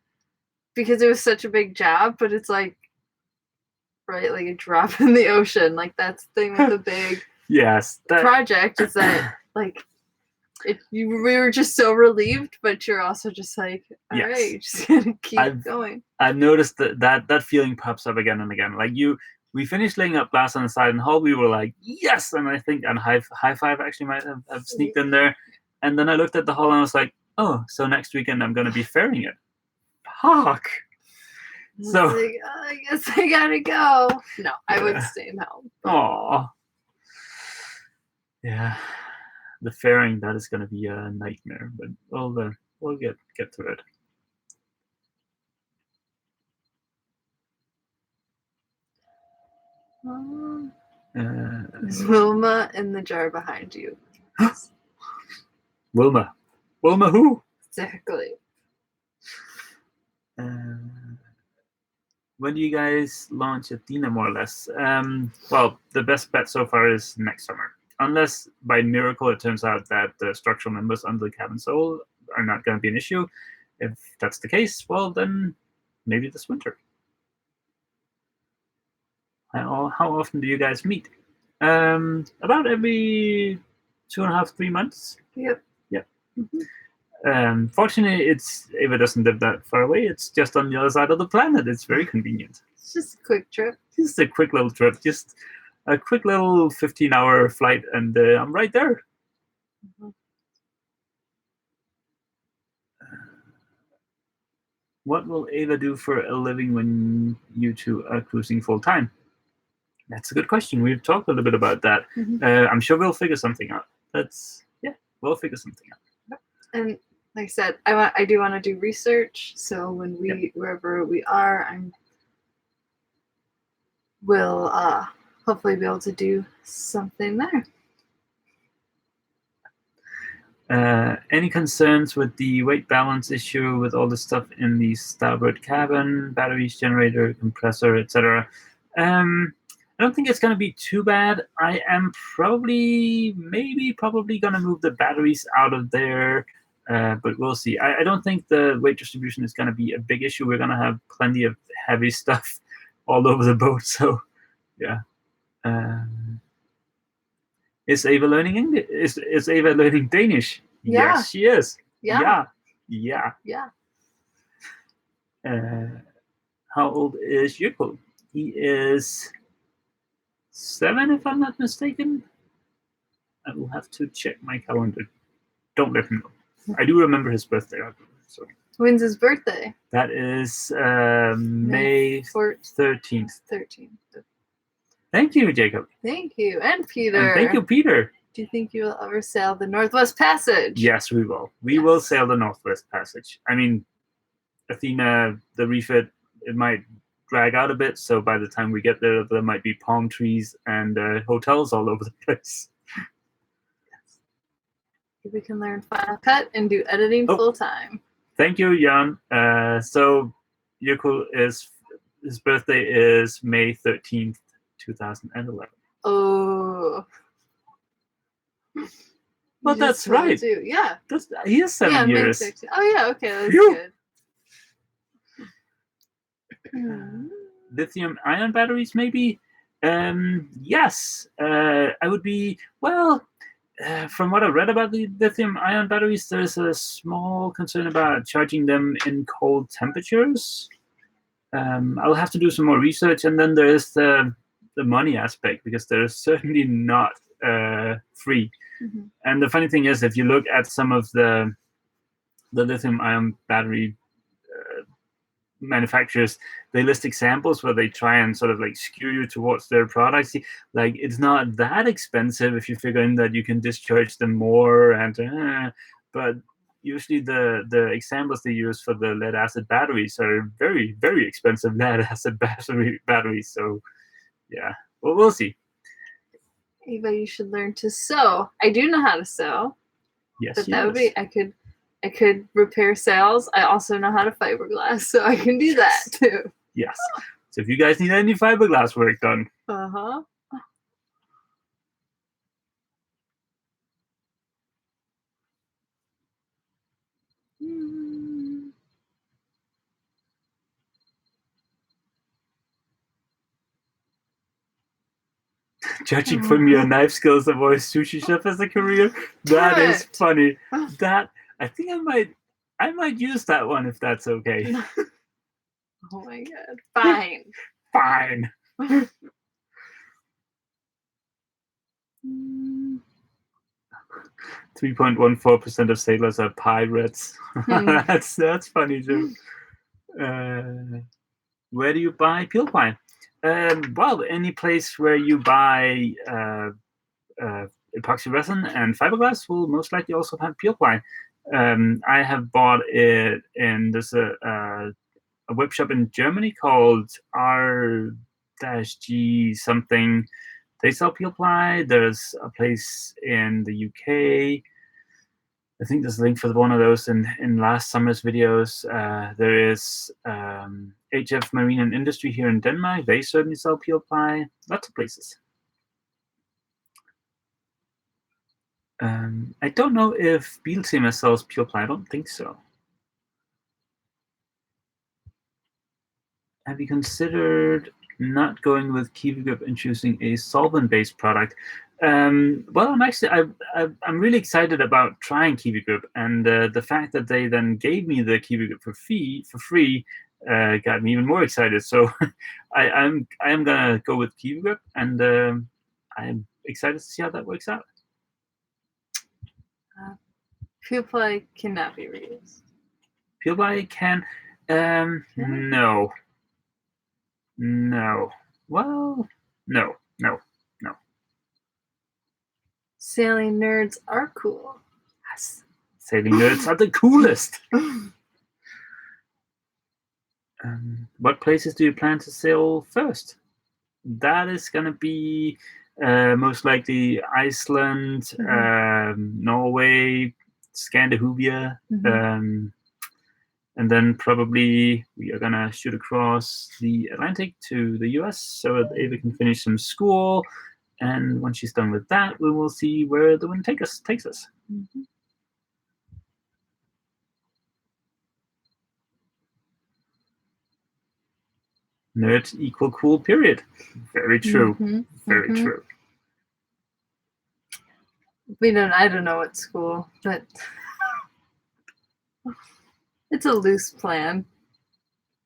because it was such a big job. But it's like, right, like a drop in the ocean. Like that's the thing with the big project is that like we were just so relieved, but you're also just like, all right, you just gotta keep going. I've noticed that feeling pops up again and again. Like we finished laying up glass on the side and hull, we were like, yes, and I think high five actually might have sneaked in there. And then I looked at the hull and I was like, oh, so next weekend I'm gonna be ferrying it. Fuck. So like, oh, I guess I gotta go. No, I would stay home. Aww. Yeah. The ferrying, that is gonna be a nightmare, but we'll get through it. Is Wilma in the jar behind you? Wilma who? Exactly. When do you guys launch Athena, more or less? Well, the best bet so far is next summer. Unless by miracle it turns out that the structural members under the cabin soul are not going to be an issue. If that's the case, well, then maybe this winter. How often do you guys meet? About every 2.5, 3 months. Yep. Mm-hmm. Fortunately, Ava doesn't live that far away. It's just on the other side of the planet. It's very convenient. It's just a quick trip. Just a quick little trip. Just a quick little 15-hour flight, and I'm right there. Mm-hmm. What will Ava do for a living when you two are cruising full time? That's a good question. We've talked a little bit about that. Mm-hmm. I'm sure we'll figure something out. We'll figure something out. And like I said, I do want to do research. So when wherever we are, we'll hopefully be able to do something there. Any concerns with the weight balance issue with all the stuff in the starboard cabin, batteries, generator, compressor, etc.? I don't think it's going to be too bad. I am probably going to move the batteries out of there, but we'll see. I don't think the weight distribution is going to be a big issue. We're going to have plenty of heavy stuff all over the boat, so yeah. Is Ava learning English? Is Ava learning Danish? Yeah. Yes, she is. Yeah. How old is Yukul? He is 7, if I'm not mistaken. I will have to check my calendar. Don't let him know. I do remember his birthday. So. When's his birthday? That is May 13th. 13th. Thank you, Jacob. Thank you. And Peter. And thank you, Peter. Do you think you will ever sail the Northwest Passage? Yes, we will. We will sail the Northwest Passage. I mean, Athena, the refit, it might drag out a bit, so by the time we get there, there might be palm trees and hotels all over the place. Yes. We can learn Final Cut and do editing full time. Thank you, Jan. So, Yukul his birthday is May 13th, 2011. Oh. Well, that's right. Too. Yeah. He is 7 years. Oh, yeah. Okay. That's good. Lithium-ion batteries, maybe? Yes. I would be, well, from what I read about the lithium-ion batteries, there's a small concern about charging them in cold temperatures. I'll have to do some more research, and then there's the money aspect, because they're certainly not free. Mm-hmm. And the funny thing is, if you look at some of the lithium-ion battery manufacturers, they list examples where they try and sort of like skew you towards their products. Like, it's not that expensive if you figure in that you can discharge them more, and but usually the examples they use for the lead acid batteries are very, very expensive lead acid batteries. So yeah, well, we'll see. Ava, you should learn to sew. I do know how to sew. Yes, but that would be, I could repair sails. I also know how to fiberglass, so I can do that too. Yes. So if you guys need any fiberglass work done. Uh-huh. Judging from your knife skills, avoid sushi chef as a career. That is funny. That I think I might use that one if that's okay. Oh my god. Fine. Fine. 3.14% of sailors are pirates. That's funny too. Where do you buy peel pine? Well, any place where you buy epoxy resin and fiberglass will most likely also have peel pine. I have bought it in there's a web shop in Germany called R-G something. They sell peel ply. There's a place in the UK. I think there's a link for one of those in last summer's videos. There is HF Marine and Industry here in Denmark. They certainly sell peel ply. Lots of places. I don't know if Biltema sells peel ply. I don't think so. Have you considered not going with Kiwi Grip and choosing a solvent-based product? Well, I'm really excited about trying Kiwi Grip, and the fact that they then gave me the Kiwi Grip for free got me even more excited. So I am gonna go with Kiwi Grip, and I'm excited to see how that works out. Peel ply cannot be reused. Peel ply can. No. Well, no. Sailing nerds are cool. Yes. Sailing nerds are the coolest. What places do you plan to sail first? that is going to be most likely Iceland, Norway, Scandinavia, and then probably we are going to shoot across the Atlantic to the US so that Ava can finish some school. And when she's done with that, we will see where the wind takes us. Nerd equal cool, period. Very true. Very true. I don't know what school, but it's a loose plan.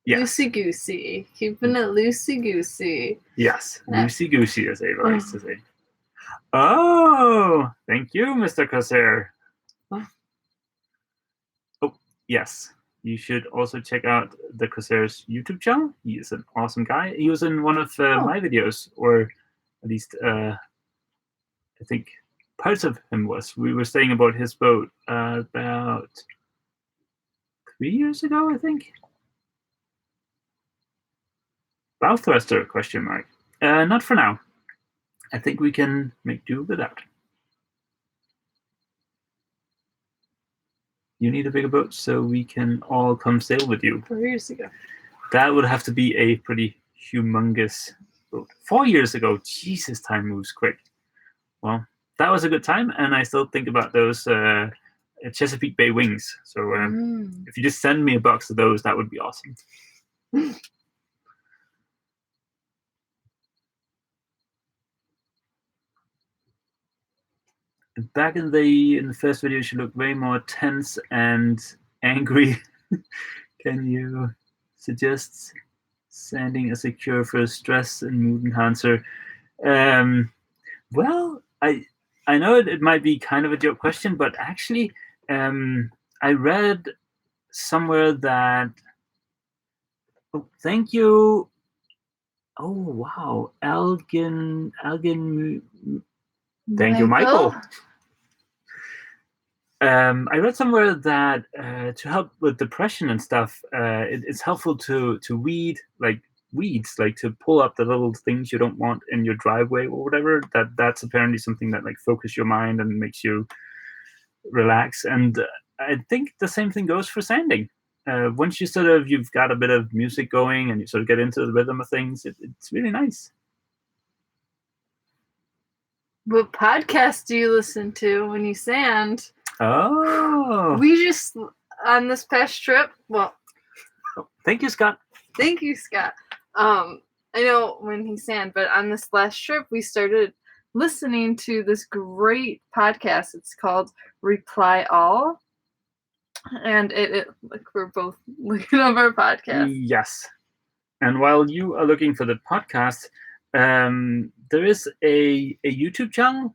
Yes. Loosey-goosey. Keeping it loosey-goosey. Yes, loosey-goosey, as Ava likes to say. Oh, thank you, Mr. Corsair. Oh, yes. You should also check out the Corsair's YouTube channel. He is an awesome guy. He was in one of my videos, or at least I think parts of him was. We were saying about his boat about 3 years ago, I think. Bow thruster, question mark. Not for now. I think we can make do without. You need a bigger boat so we can all come sail with you. 4 years ago. That would have to be a pretty humongous boat. 4 years ago, Jesus, time moves quick. Well, that was a good time, and I still think about those Chesapeake Bay wings. So if you just send me a box of those, that would be awesome. Back in the first video, she looked way more tense and angry. Can you suggest sending a secure for stress and mood enhancer? Well, I know it might be kind of a joke question, but actually, I read somewhere that. Oh, thank you. Oh wow, Elgin. Thank you, Michael. I read somewhere that to help with depression and stuff, it's helpful to weed like weeds, like to pull up the little things you don't want in your driveway or whatever. That's apparently something that like focus your mind and makes you relax. And I think the same thing goes for sanding. Once you've got a bit of music going and you sort of get into the rhythm of things, it's really nice. What podcast do you listen to when you sand? Oh. We just, on this past trip, thank you, Scott. Thank you, Scott. I know when he sand, but on this last trip, we started listening to this great podcast. It's called Reply All. And it like we're both looking up our podcast. Yes. And while you are looking for the podcast, there is a YouTube channel,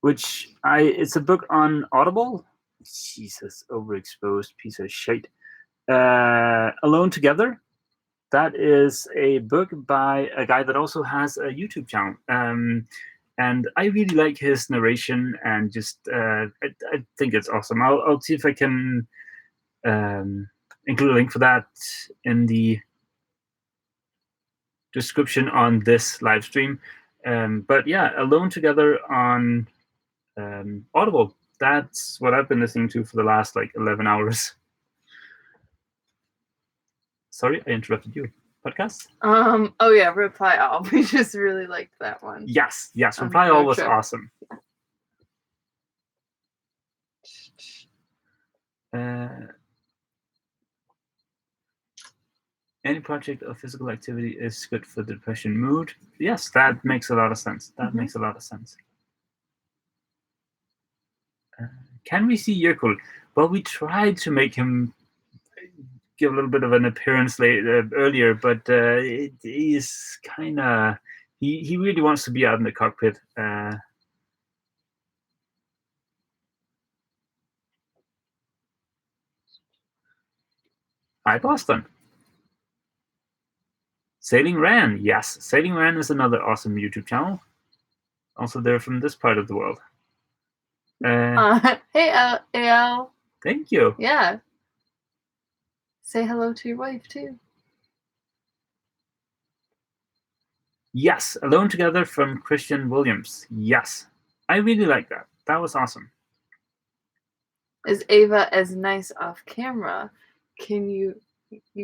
which it's a book on Audible. Jesus, overexposed piece of shit. Alone Together. That is a book by a guy that also has a YouTube channel. And I really like his narration and just I think it's awesome. I'll see if I can include a link for that in the description on this live stream. But yeah, Alone Together on Audible. That's what I've been listening to for the last 11 hours. Sorry, I interrupted you. Podcast? Oh yeah, Reply All. We just really liked that one. Yes. Reply All was awesome. Any project or physical activity is good for the depression mood. Yes, that makes a lot of sense. Makes a lot of sense. Can we see Yerkul? Well, we tried to make him give a little bit of an appearance earlier, but he's kind of he really wants to be out in the cockpit. Hi, Boston. Sailing Ran, yes, Sailing Ran is another awesome YouTube channel. Also, they're from this part of the world. Hey, Al. Thank you. Yeah. Say hello to your wife too. Yes, Alone Together from Christian Williams. Yes, I really like that. That was awesome. Is Ava as nice off camera? You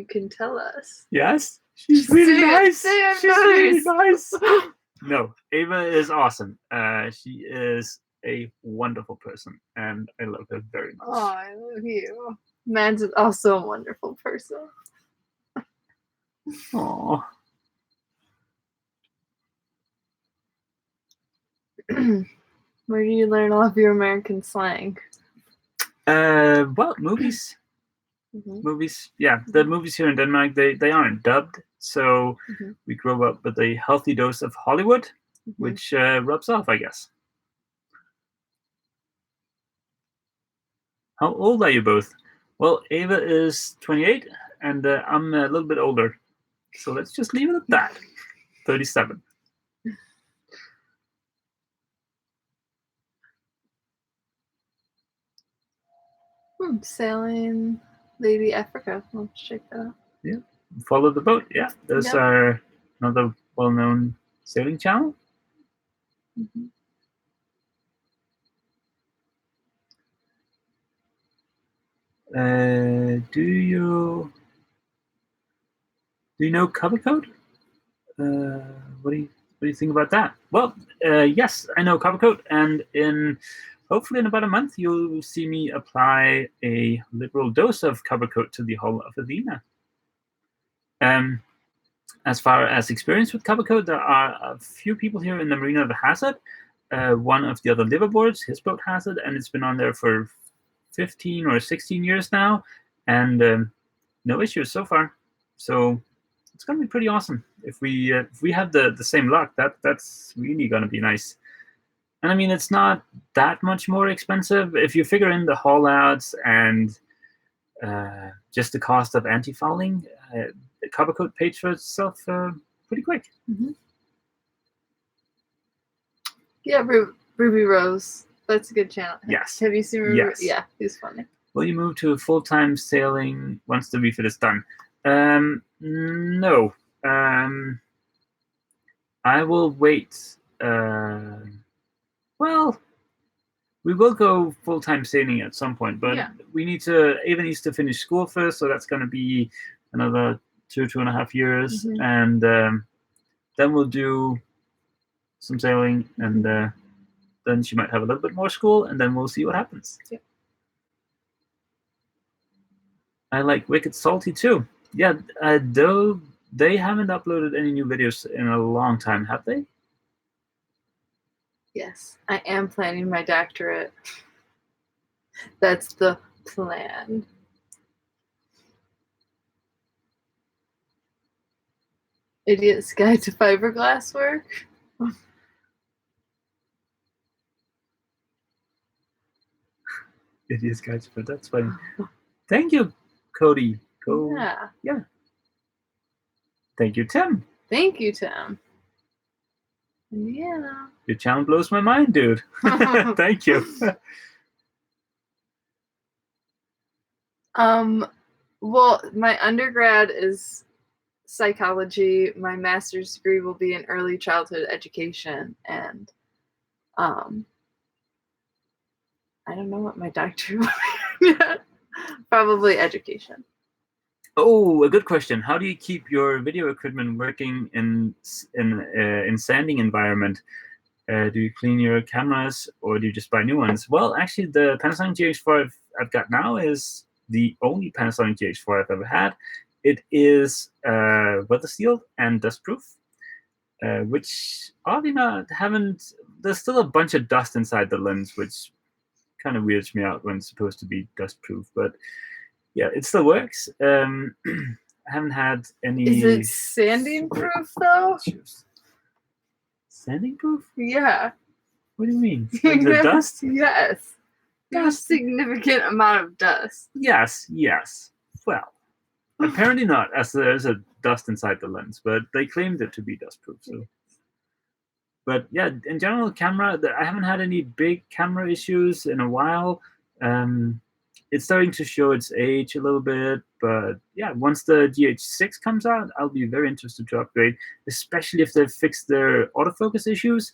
can tell us. Yes, she's really nice. She's really nice. No, Ava is awesome. She is a wonderful person, and I love her very much. Oh, I love you. Mads is also a wonderful person. Aww. Where do you learn all of your American slang? Well, movies. Mm-hmm. Movies, yeah. The movies here in Denmark, they aren't dubbed, so we grow up with a healthy dose of Hollywood, which rubs off, I guess. How old are you both? Well, Ava is 28, and I'm a little bit older. So let's just leave it at that. 37. Sailing Lady Africa. Let's check that out. Yeah. Follow the boat. Yeah. Those are another well-known sailing channel. Do you know cover code? What do you think about that? Well, yes, I know cover code, and hopefully in about a month you'll see me apply a liberal dose of cover code to the hull of Athena. As far as experience with cover code, there are a few people here in the marina that has it. One of the other liverboards, his boat has it, and it's been on there for 15 or 16 years now, and no issues so far. So it's going to be pretty awesome if we have the same luck. That's really going to be nice. And I mean, it's not that much more expensive if you figure in the haul outs and just the cost of anti-fouling. The cover code pays for itself pretty quick. Yeah, Ruby Rose. That's a good channel. Yes. Have you seen Ruby? Yes. Yeah, he's funny. Will you move to full-time sailing once the refit is done? No. I will wait. Well, we will go full-time sailing at some point, but Ava needs to finish school first, so that's going to be another 2.5 years, and then we'll do some sailing, and then she might have a little bit more school, and then we'll see what happens. Yeah. I like Wicked Salty too. Yeah, though they haven't uploaded any new videos in a long time, have they? Yes, I am planning my doctorate. That's the plan. Idiot's Guide to Fiberglass Work. Idiot's Guide to Fiberglass. That's funny. Thank you, Cody. Yeah. Thank you, Tim. Thank you, Tim. Indiana. Your channel blows my mind, dude. Thank you. Well, my undergrad is psychology. My master's degree will be in early childhood education, and I don't know what my doctorate will be yet. Probably education. Oh, a good question. How do you keep your video equipment working in sanding environment? Do you clean your cameras or do you just buy new ones? Well, actually, the Panasonic GX4 I've got now is the only Panasonic GX4 I've ever had. It is weather sealed and dust proof, which oddly not haven't. There's still a bunch of dust inside the lens, which kind of weirds me out when it's supposed to be dust proof, but. Yeah, it still works. I haven't had any. Is it sanding proof though? Sanding proof? Yeah. What do you mean? Like the dust? Yes. There's a significant amount of dust. Yes. Well, apparently not, as there's a dust inside the lens, but they claimed it to be dust proof. So. But yeah, in general, camera. I haven't had any big camera issues in a while. it's starting to show its age a little bit. But yeah, once the GH6 comes out, I'll be very interested to upgrade, especially if they've fixed their autofocus issues.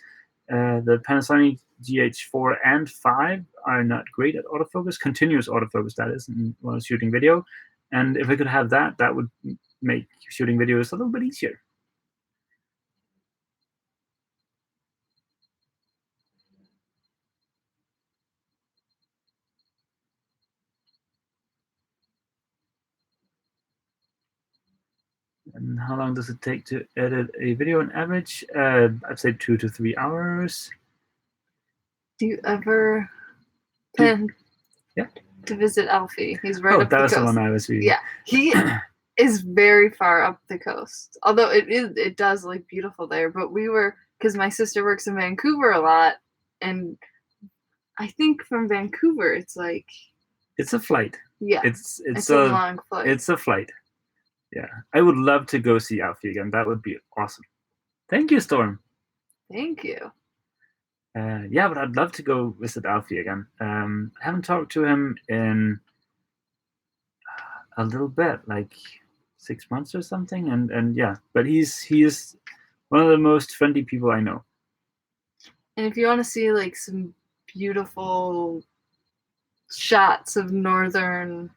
The Panasonic GH4 and 5 are not great at autofocus, continuous autofocus, that is, while shooting video. And if I could have that, that would make shooting videos a little bit easier. And how long does it take to edit a video on average? I'd say 2 to 3 hours. Do you ever plan to visit Alfie? He's right up the coast. That was the one I was reading. Yeah, he is very far up the coast. Although it does look beautiful there. But we were, because my sister works in Vancouver a lot, and I think from Vancouver it's like, it's a flight. Yeah, it's a long flight. It's a flight. Yeah, I would love to go see Alfie again. That would be awesome. Thank you, Storm. Thank you. Yeah, but I'd love to go visit Alfie again. I haven't talked to him in a little bit, like 6 months or something, and yeah, but he is one of the most friendly people I know. And if you want to see like some beautiful shots of northern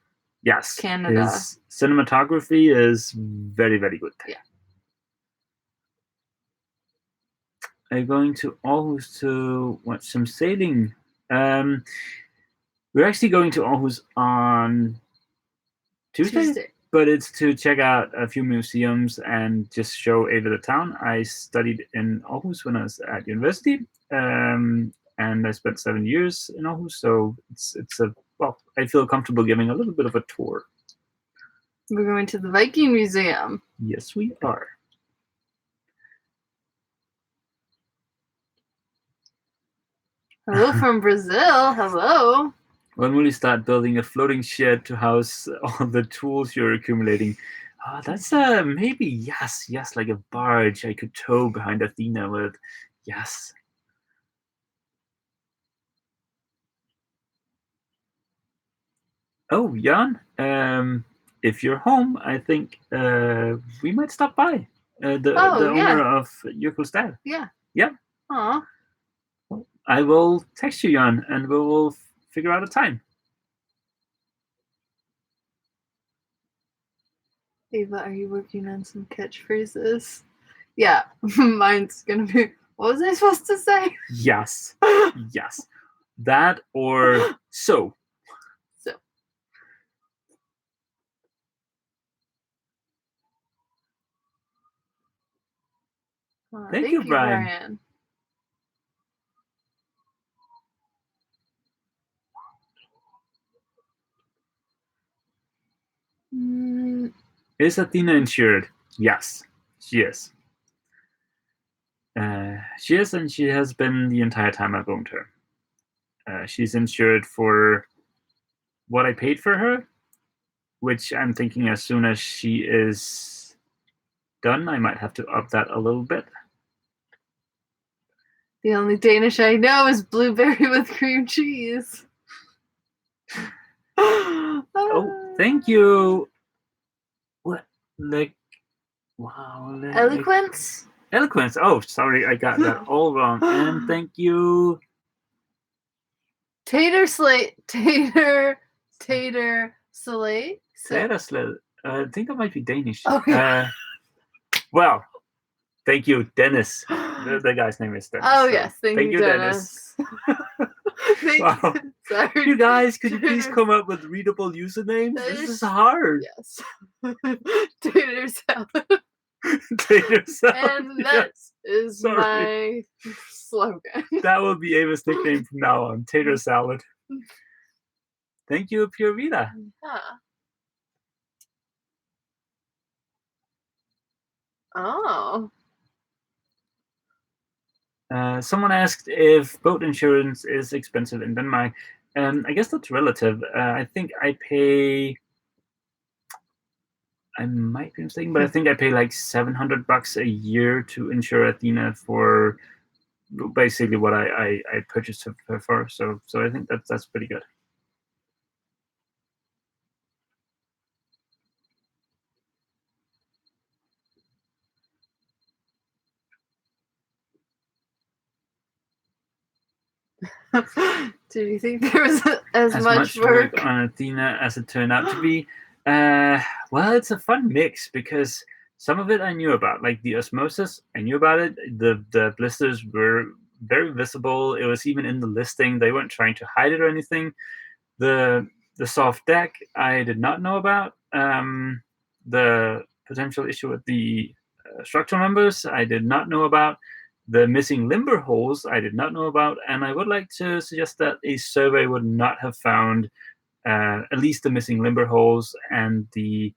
Canada, his cinematography is very, very good. Yeah. I'm going to Aarhus to watch some sailing. We're actually going to Aarhus on Tuesday, but it's to check out a few museums and just show Ava the town. I studied in Aarhus when I was at university, and I spent 7 years in Aarhus, so I feel comfortable giving a little bit of a tour. We're going to the Viking Museum. Yes, we are. Hello from Brazil. Hello. When will you start building a floating shed to house all the tools you're accumulating? That's maybe, yes, like a barge I could tow behind Athena with. Yes. Oh, Jan, if you're home, I think we might stop by. The owner of Jökulsstad. Yeah. Yeah. Aw. I will text you, Jan, and we will figure out a time. Ava, are you working on some catchphrases? Yeah, mine's gonna be, what was I supposed to say? Yes. Yes. That or so. So. Thank you, Brian. Is Athena insured? Yes, she is. She is, and she has been the entire time I've owned her. She's insured for what I paid for her, which I'm thinking as soon as she is done, I might have to up that a little bit. The only Danish I know is blueberry with cream cheese. Oh, thank you. What? Like, wow. Eloquence? Eloquence. Oh, sorry, I got that all wrong. And thank you. Tater slate. Tater slate. Tater slate. I think that might be Danish. Oh, yeah. Well, thank you, Dennis. The guy's name is Dennis. Oh, yes. Thank you, Dennis. Wow. Sorry. You guys, could you please come up with readable usernames? This is hard. Yes. Tater salad. Tater salad. And that is my slogan. That will be Ava's nickname from now on. Tater salad. Thank you, Pure Vida. Yeah. Oh. Someone asked if boat insurance is expensive in Denmark. I guess that's relative. I think I might be mistaken, but I think I pay like $700 a year to insure Athena for basically what I purchased her for. So I think that's pretty good. Did you think there was as much work on Athena as it turned out to be? Well, it's a fun mix because some of it I knew about, like the osmosis. I knew about it. The blisters were very visible. It was even in the listing. They weren't trying to hide it or anything. The soft deck I did not know about. The potential issue with the structural members I did not know about. The missing limber holes I did not know about, and I would like to suggest that a survey would not have found at least the missing limber holes and the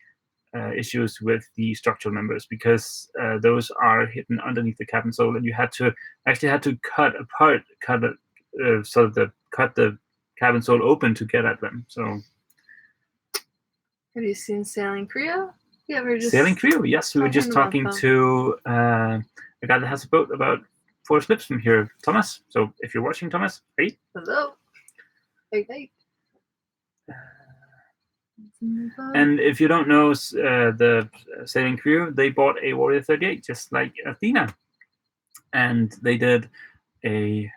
issues with the structural members, because those are hidden underneath the cabin sole, and you had to cut the cabin sole open to get at them. So, have you seen Sailing Creole? Sailing Creole? Yes, we were just talking to a guy that has a boat about 4 slips from here, Thomas. So if you're watching, Thomas, hey. Hello. Hey. And if you don't know the Sailing Crew, they bought a Warrior 38 just like Athena, and they did a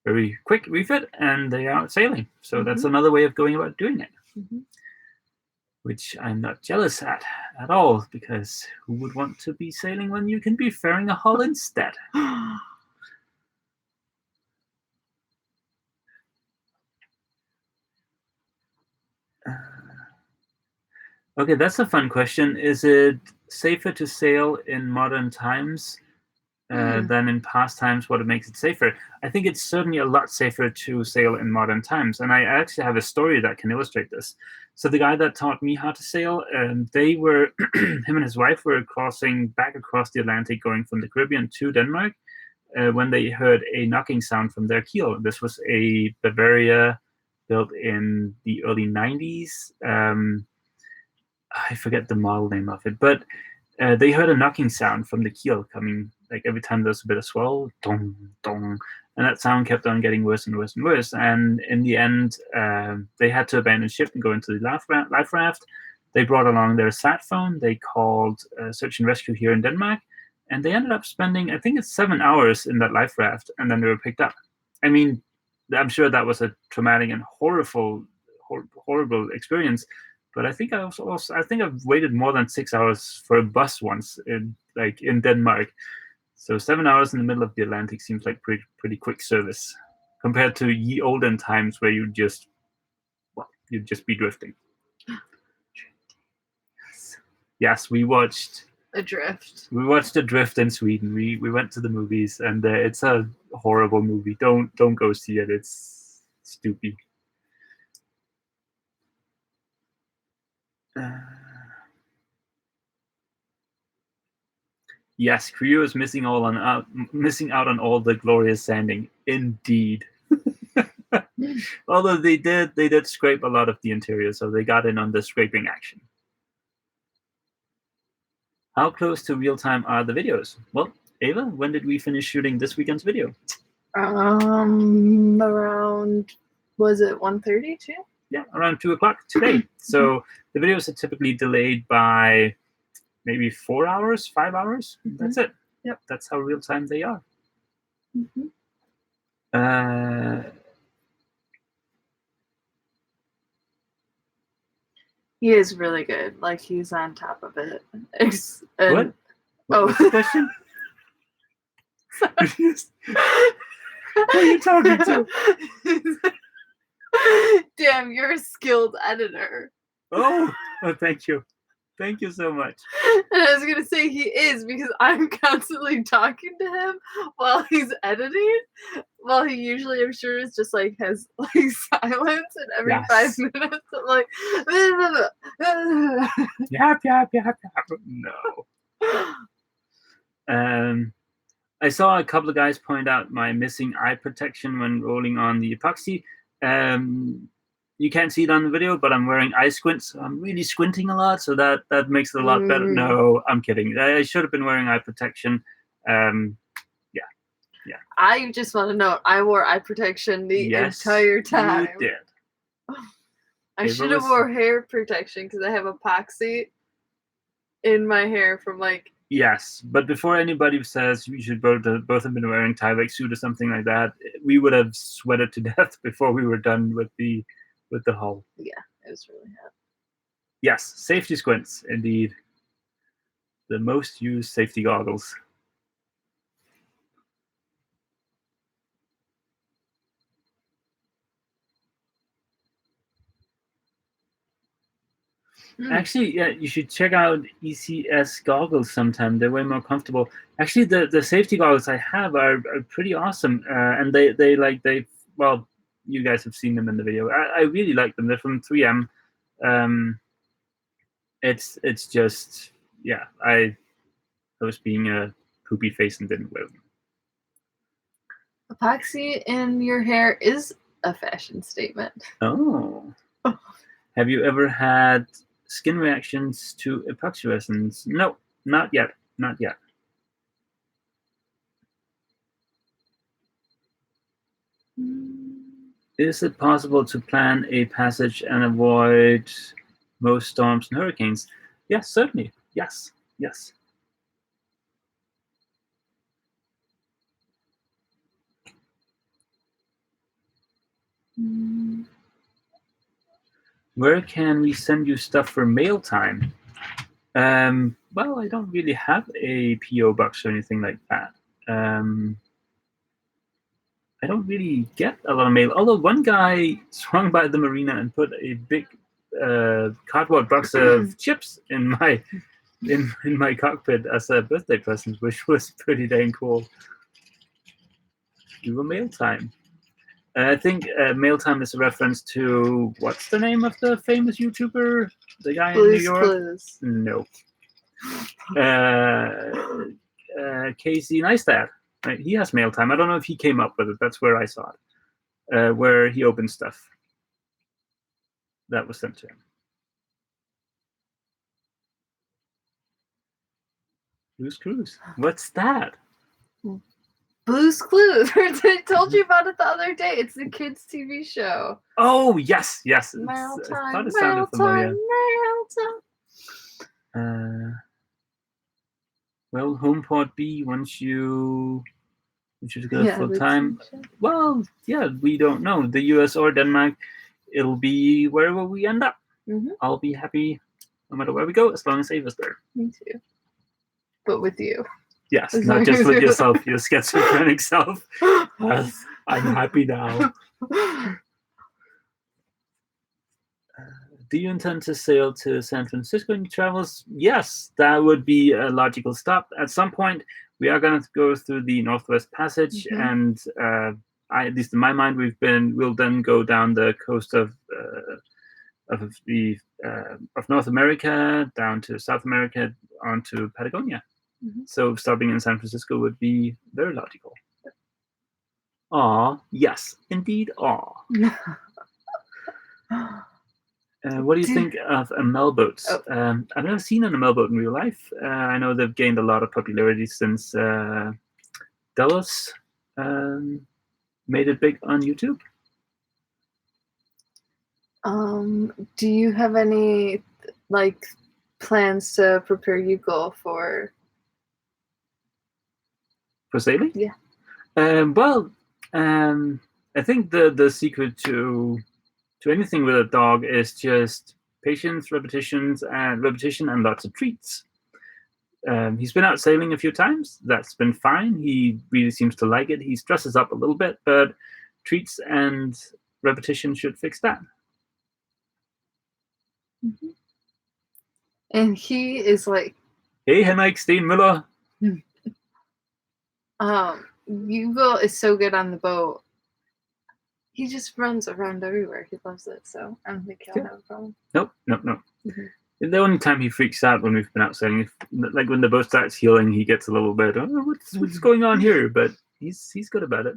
very quick refit, and they are out sailing. So that's another way of going about doing it, which I'm not jealous at all, because who would want to be sailing when you can be fairing a hull instead? Okay, that's a fun question. Is it safer to sail in modern times than in past times? What makes it safer? I think it's certainly a lot safer to sail in modern times. And I actually have a story that can illustrate this. So the guy that taught me how to sail, they were, him and his wife were crossing back across the Atlantic, going from the Caribbean to Denmark, when they heard a knocking sound from their keel. This was a Bavaria built in the early 90s. I forget the model name of it, but they heard a knocking sound from the keel coming, like every time there was a bit of swell, dong, dong, and that sound kept on getting worse and worse and worse. And in the end, they had to abandon ship and go into the life raft. They brought along their sat phone. They called search and rescue here in Denmark, and they ended up spending, I think it's 7 hours in that life raft, and then they were picked up. I mean, I'm sure that was a traumatic and horrible experience. But I think I've waited more than 6 hours for a bus once in Denmark. So 7 hours in the middle of the Atlantic seems like pretty quick service compared to ye olden times where you'd just be drifting. Yes, we watched Adrift. We watched Adrift in Sweden. We went to the movies, and it's a horrible movie. Don't go see it. It's stupid. Yes, Creo is missing out on all the glorious sanding. Indeed. Although they did scrape a lot of the interior, so they got in on the scraping action. How close to real time are the videos? Well, Ava, when did we finish shooting this weekend's video? Around, was it 1:30 too? Yeah, around 2 o'clock today. So the videos are typically delayed by maybe 4 hours, 5 hours. That's it. Yep. That's how real time they are. He is really good. Like, he's on top of it. What? What's the question? Who are you talking to? Damn, you're a skilled editor. Oh, thank you. Thank you so much. And I was going to say he is, because I'm constantly talking to him while he's editing. While he usually, I'm sure, is just like has like silence, and every 5 minutes I'm like, yap. No. I saw a couple of guys point out my missing eye protection when rolling on the epoxy. You can't see it on the video, but I'm wearing eye squints. So I'm really squinting a lot, so that makes it a lot better. No, I'm kidding. I should have been wearing eye protection. Yeah. I just want to note, I wore eye protection the entire time. You did. I should have wore hair protection because I have epoxy in my hair from like Yes, but before anybody says we should both have been wearing Tyvek suit or something like that, we would have sweated to death before we were done with the hull. Yeah, it was really hot. Yes, safety squints, indeed. The most used safety goggles. Actually, yeah, you should check out ECS goggles sometime. They're way more comfortable. Actually, the safety goggles I have are pretty awesome, and they well, you guys have seen them in the video. I really like them. They're from 3M. It's just, yeah, I was being a poopy face and didn't wear them. Epoxy in your hair is a fashion statement. Oh. Have you ever had skin reactions to epoxy resins? No, not yet. Not yet. Is it possible to plan a passage and avoid most storms and hurricanes? Yes, certainly. Yes, yes. Where can we send you stuff for mail time? Well, I don't really have a PO box or anything like that. I don't really get a lot of mail. Although one guy swung by the marina and put a big cardboard box of chips in my cockpit as a birthday present, which was pretty dang cool. Do a mail time. I think mail time is a reference to, what's the name of the famous YouTuber? The guy in New York? Clues. No. Casey Neistat. Right? He has mail time. I don't know if he came up with it. That's where I saw it. Where he opens stuff that was sent to him. Blue's Clues. What's that? Blue's Clues. I told you about it the other day. It's the kids' TV show. Oh, yes, yes. Mail time, I thought it sounded familiar. mail time. Well, HomePod B, once you go full time. Well, yeah, we don't know. The US or Denmark, it'll be wherever we end up. Mm-hmm. I'll be happy no matter where we go, as long as Ava's there. Me too. But with you. Yes, not just with yourself, your schizophrenic self. Yes, I'm happy now. Do you intend to sail to San Francisco in your travels? Yes, that would be a logical stop. At some point, we are going to go through the Northwest Passage, and at least in my mind, we'll then go down the coast of North America, down to South America, onto Patagonia. So stopping in San Francisco would be very logical. Aw, yes, indeed, aw. What do you think of ML boats? I've never seen an ML boat in real life. I know they've gained a lot of popularity since Delos made it big on YouTube. Do you have any plans to prepare Yuko for sailing? Yeah. Well, I think the secret to anything with a dog is just patience, repetition, and lots of treats. He's been out sailing a few times. That's been fine. He really seems to like it. He stresses up a little bit, but treats and repetition should fix that. And he is like, hey, Henrik Steinmüller. Hugo is so good on the boat. He just runs around everywhere. He loves it, so I don't think he'll have a problem. Nope. The only time he freaks out when we've been out sailing, like when the boat starts heeling, he gets a little bit, what's going on here? But he's good about it.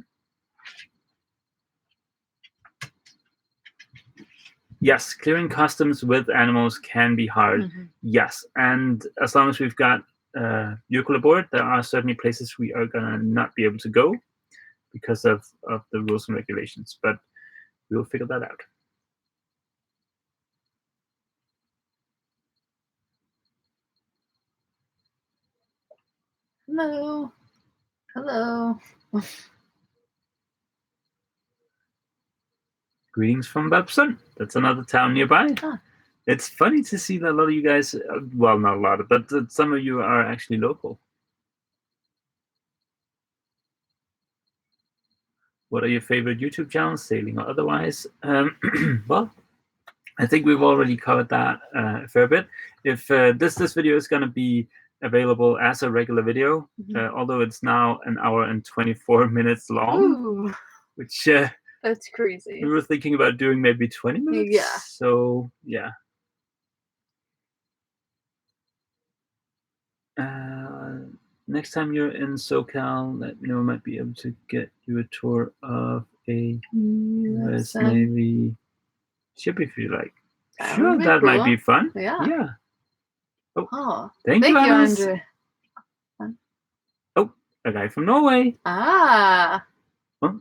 Yes, clearing customs with animals can be hard. Yes, and as long as we've got Yuko aboard, there are certainly places we are gonna not be able to go because of the rules and regulations, but we'll figure that out. Hello. Hello. Greetings from Babson. That's another town nearby. Huh. It's funny to see that a lot of you guys, well, not a lot, but some of you are actually local. What are your favorite YouTube channels, sailing or otherwise? Well, I think we've already covered that a fair bit. If this video is going to be available as a regular video, although it's now 1 hour and 24 minutes long, Ooh, which that's crazy. we were thinking about doing maybe 20 minutes. Yeah. So, yeah. Next time you're in SoCal, let me know. I might be able to get you a tour of a US Navy ship if you like. Sure, that cool. might be fun. Yeah. Oh, thank you, Andre. Oh, a guy from Norway. Ah. Huh?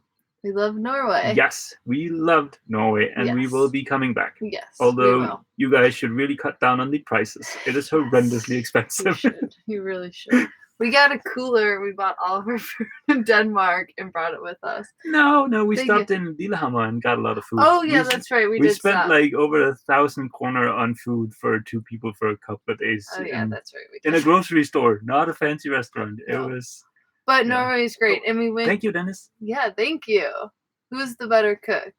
We love Norway. Yes, we loved Norway, and we will be coming back. Yes, although you guys should really cut down on the prices. It is horrendously expensive. You really should. We got a cooler. We bought all of our food in Denmark and brought it with us. No, we stopped in Lillehammer and got a lot of food. Oh, yeah, that's right. We did spent stop. like over 1,000 kroner on food for 2 people for a couple of days. Oh, yeah, that's right. We did. In a grocery store, not a fancy restaurant. No. It was... But Norway is great. And we went... Thank you, Dennis. Yeah, thank you. Who's the better cook?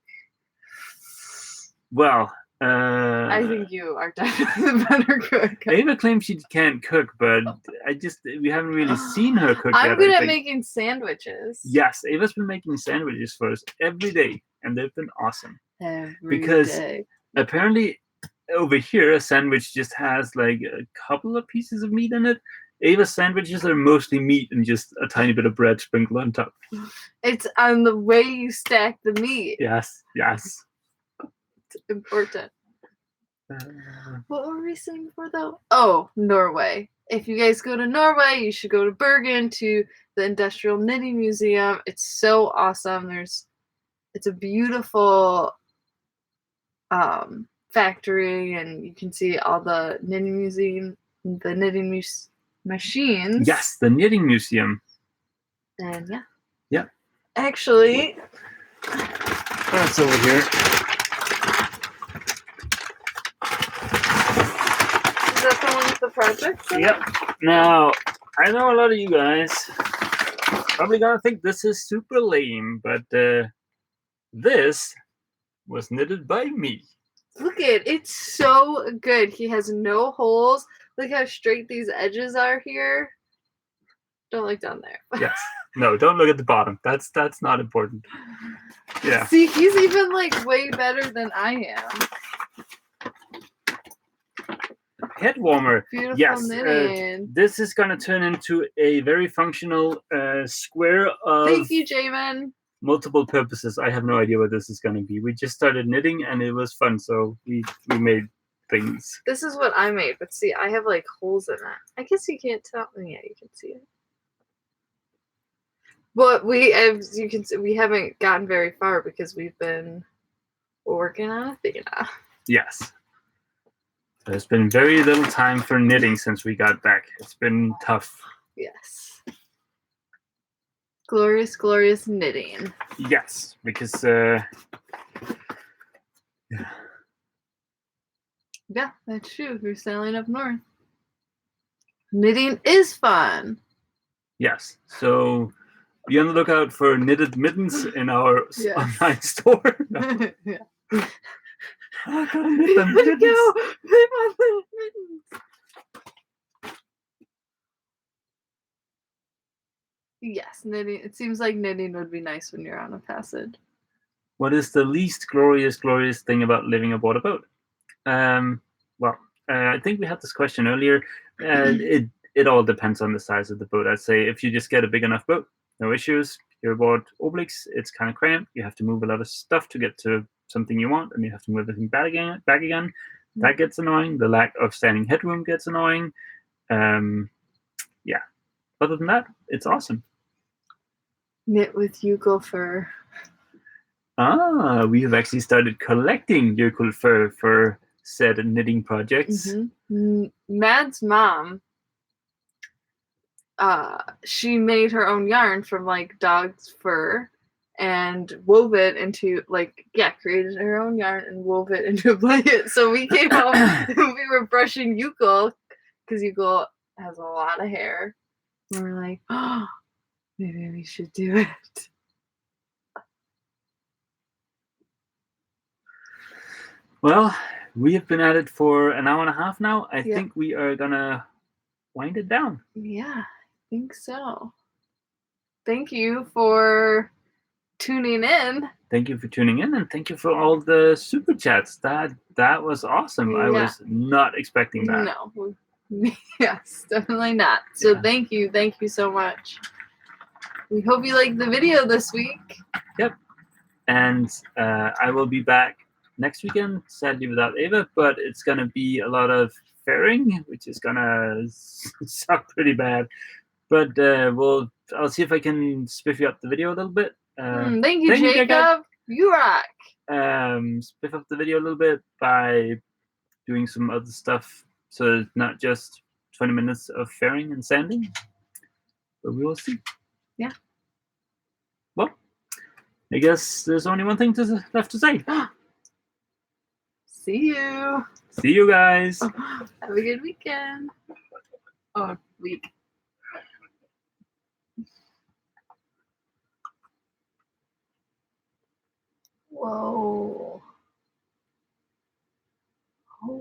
Well... I think you are definitely the better cook. Ava claims she can't cook, but we haven't really seen her cook yet. I'm good at making sandwiches. Yes, Ava's been making sandwiches for us every day, and they've been awesome. Every day. Apparently over here, a sandwich just has like a couple of pieces of meat in it. Ava's sandwiches are mostly meat and just a tiny bit of bread sprinkled on top. It's on the way you stack the meat. Yes. Important. What were we saying before though? Oh, Norway. If you guys go to Norway, you should go to Bergen to the Industrial Knitting Museum. It's so awesome. It's a beautiful factory, and you can see all the knitting machines. Yes, the knitting museum. And yeah. Actually, that's over here. The project? Yep. Now, I know a lot of you guys probably gonna think this is super lame, but this was knitted by me. Look at it. It's so good. He has no holes. Look how straight these edges are here. Don't look down there. Yes. No, don't look at the bottom. That's not important. Yeah. See, he's even like way better than I am. Head warmer. Beautiful yes, knitting. This is gonna turn into a very functional square of. Thank you, Jamin. Multiple purposes. I have no idea what this is gonna be. We just started knitting and it was fun, so we made things. This is what I made, but see, I have like holes in it. I guess you can't tell. Yeah, you can see it. But as you can see, we haven't gotten very far because we've been working on Athena. Yes. There's been very little time for knitting since we got back. It's been tough. Yes. Glorious, glorious knitting. Yes, because yeah, that's true. We're sailing up north. Knitting is fun. Yes. So be on the lookout for knitted mittens in our online store. Yeah. I gotta knit them. Let go. Yes, knitting. It seems like knitting would be nice when you're on a passage. What is the least glorious thing about living aboard a boat? Well, I think we had this question earlier. It all depends on the size of the boat. I'd say if you just get a big enough boat, no issues. You're aboard Obelix, it's kind of cramped. You have to move a lot of stuff to get to something you want, and you have to move everything back again. That gets annoying. The lack of standing headroom gets annoying. Yeah. Other than that, it's awesome. Knit with Yukol fur. We have actually started collecting Yukol fur for said knitting projects. Mad's mom she made her own yarn from like dog's fur and wove it into created her own yarn and wove it into a blanket. So we came home and we were brushing Yukol because Yukol has a lot of hair. And we're like, oh, maybe we should do it. Well, we have been at it for an hour and a half now. I think we are gonna wind it down. Yeah, I think so. Thank you for tuning in. Thank you for tuning in, and thank you for all the super chats. That was awesome. I was not expecting that. No. Yes, definitely not. So thank you so much. We hope you liked the video this week. Yep. And I will be back next weekend, sadly without Ava, but it's gonna be a lot of fairing, which is gonna suck pretty bad. But I'll see if I can spiffy up the video a little bit. Thank you, Jacob. You rock. Spiff up the video a little bit by doing some other stuff, so it's not just 20 minutes of fairing and sanding. But we will see. Yeah. Well, I guess there's only one thing left to say. See you. See you guys. Have a good weekend. Oh, week. Whoa.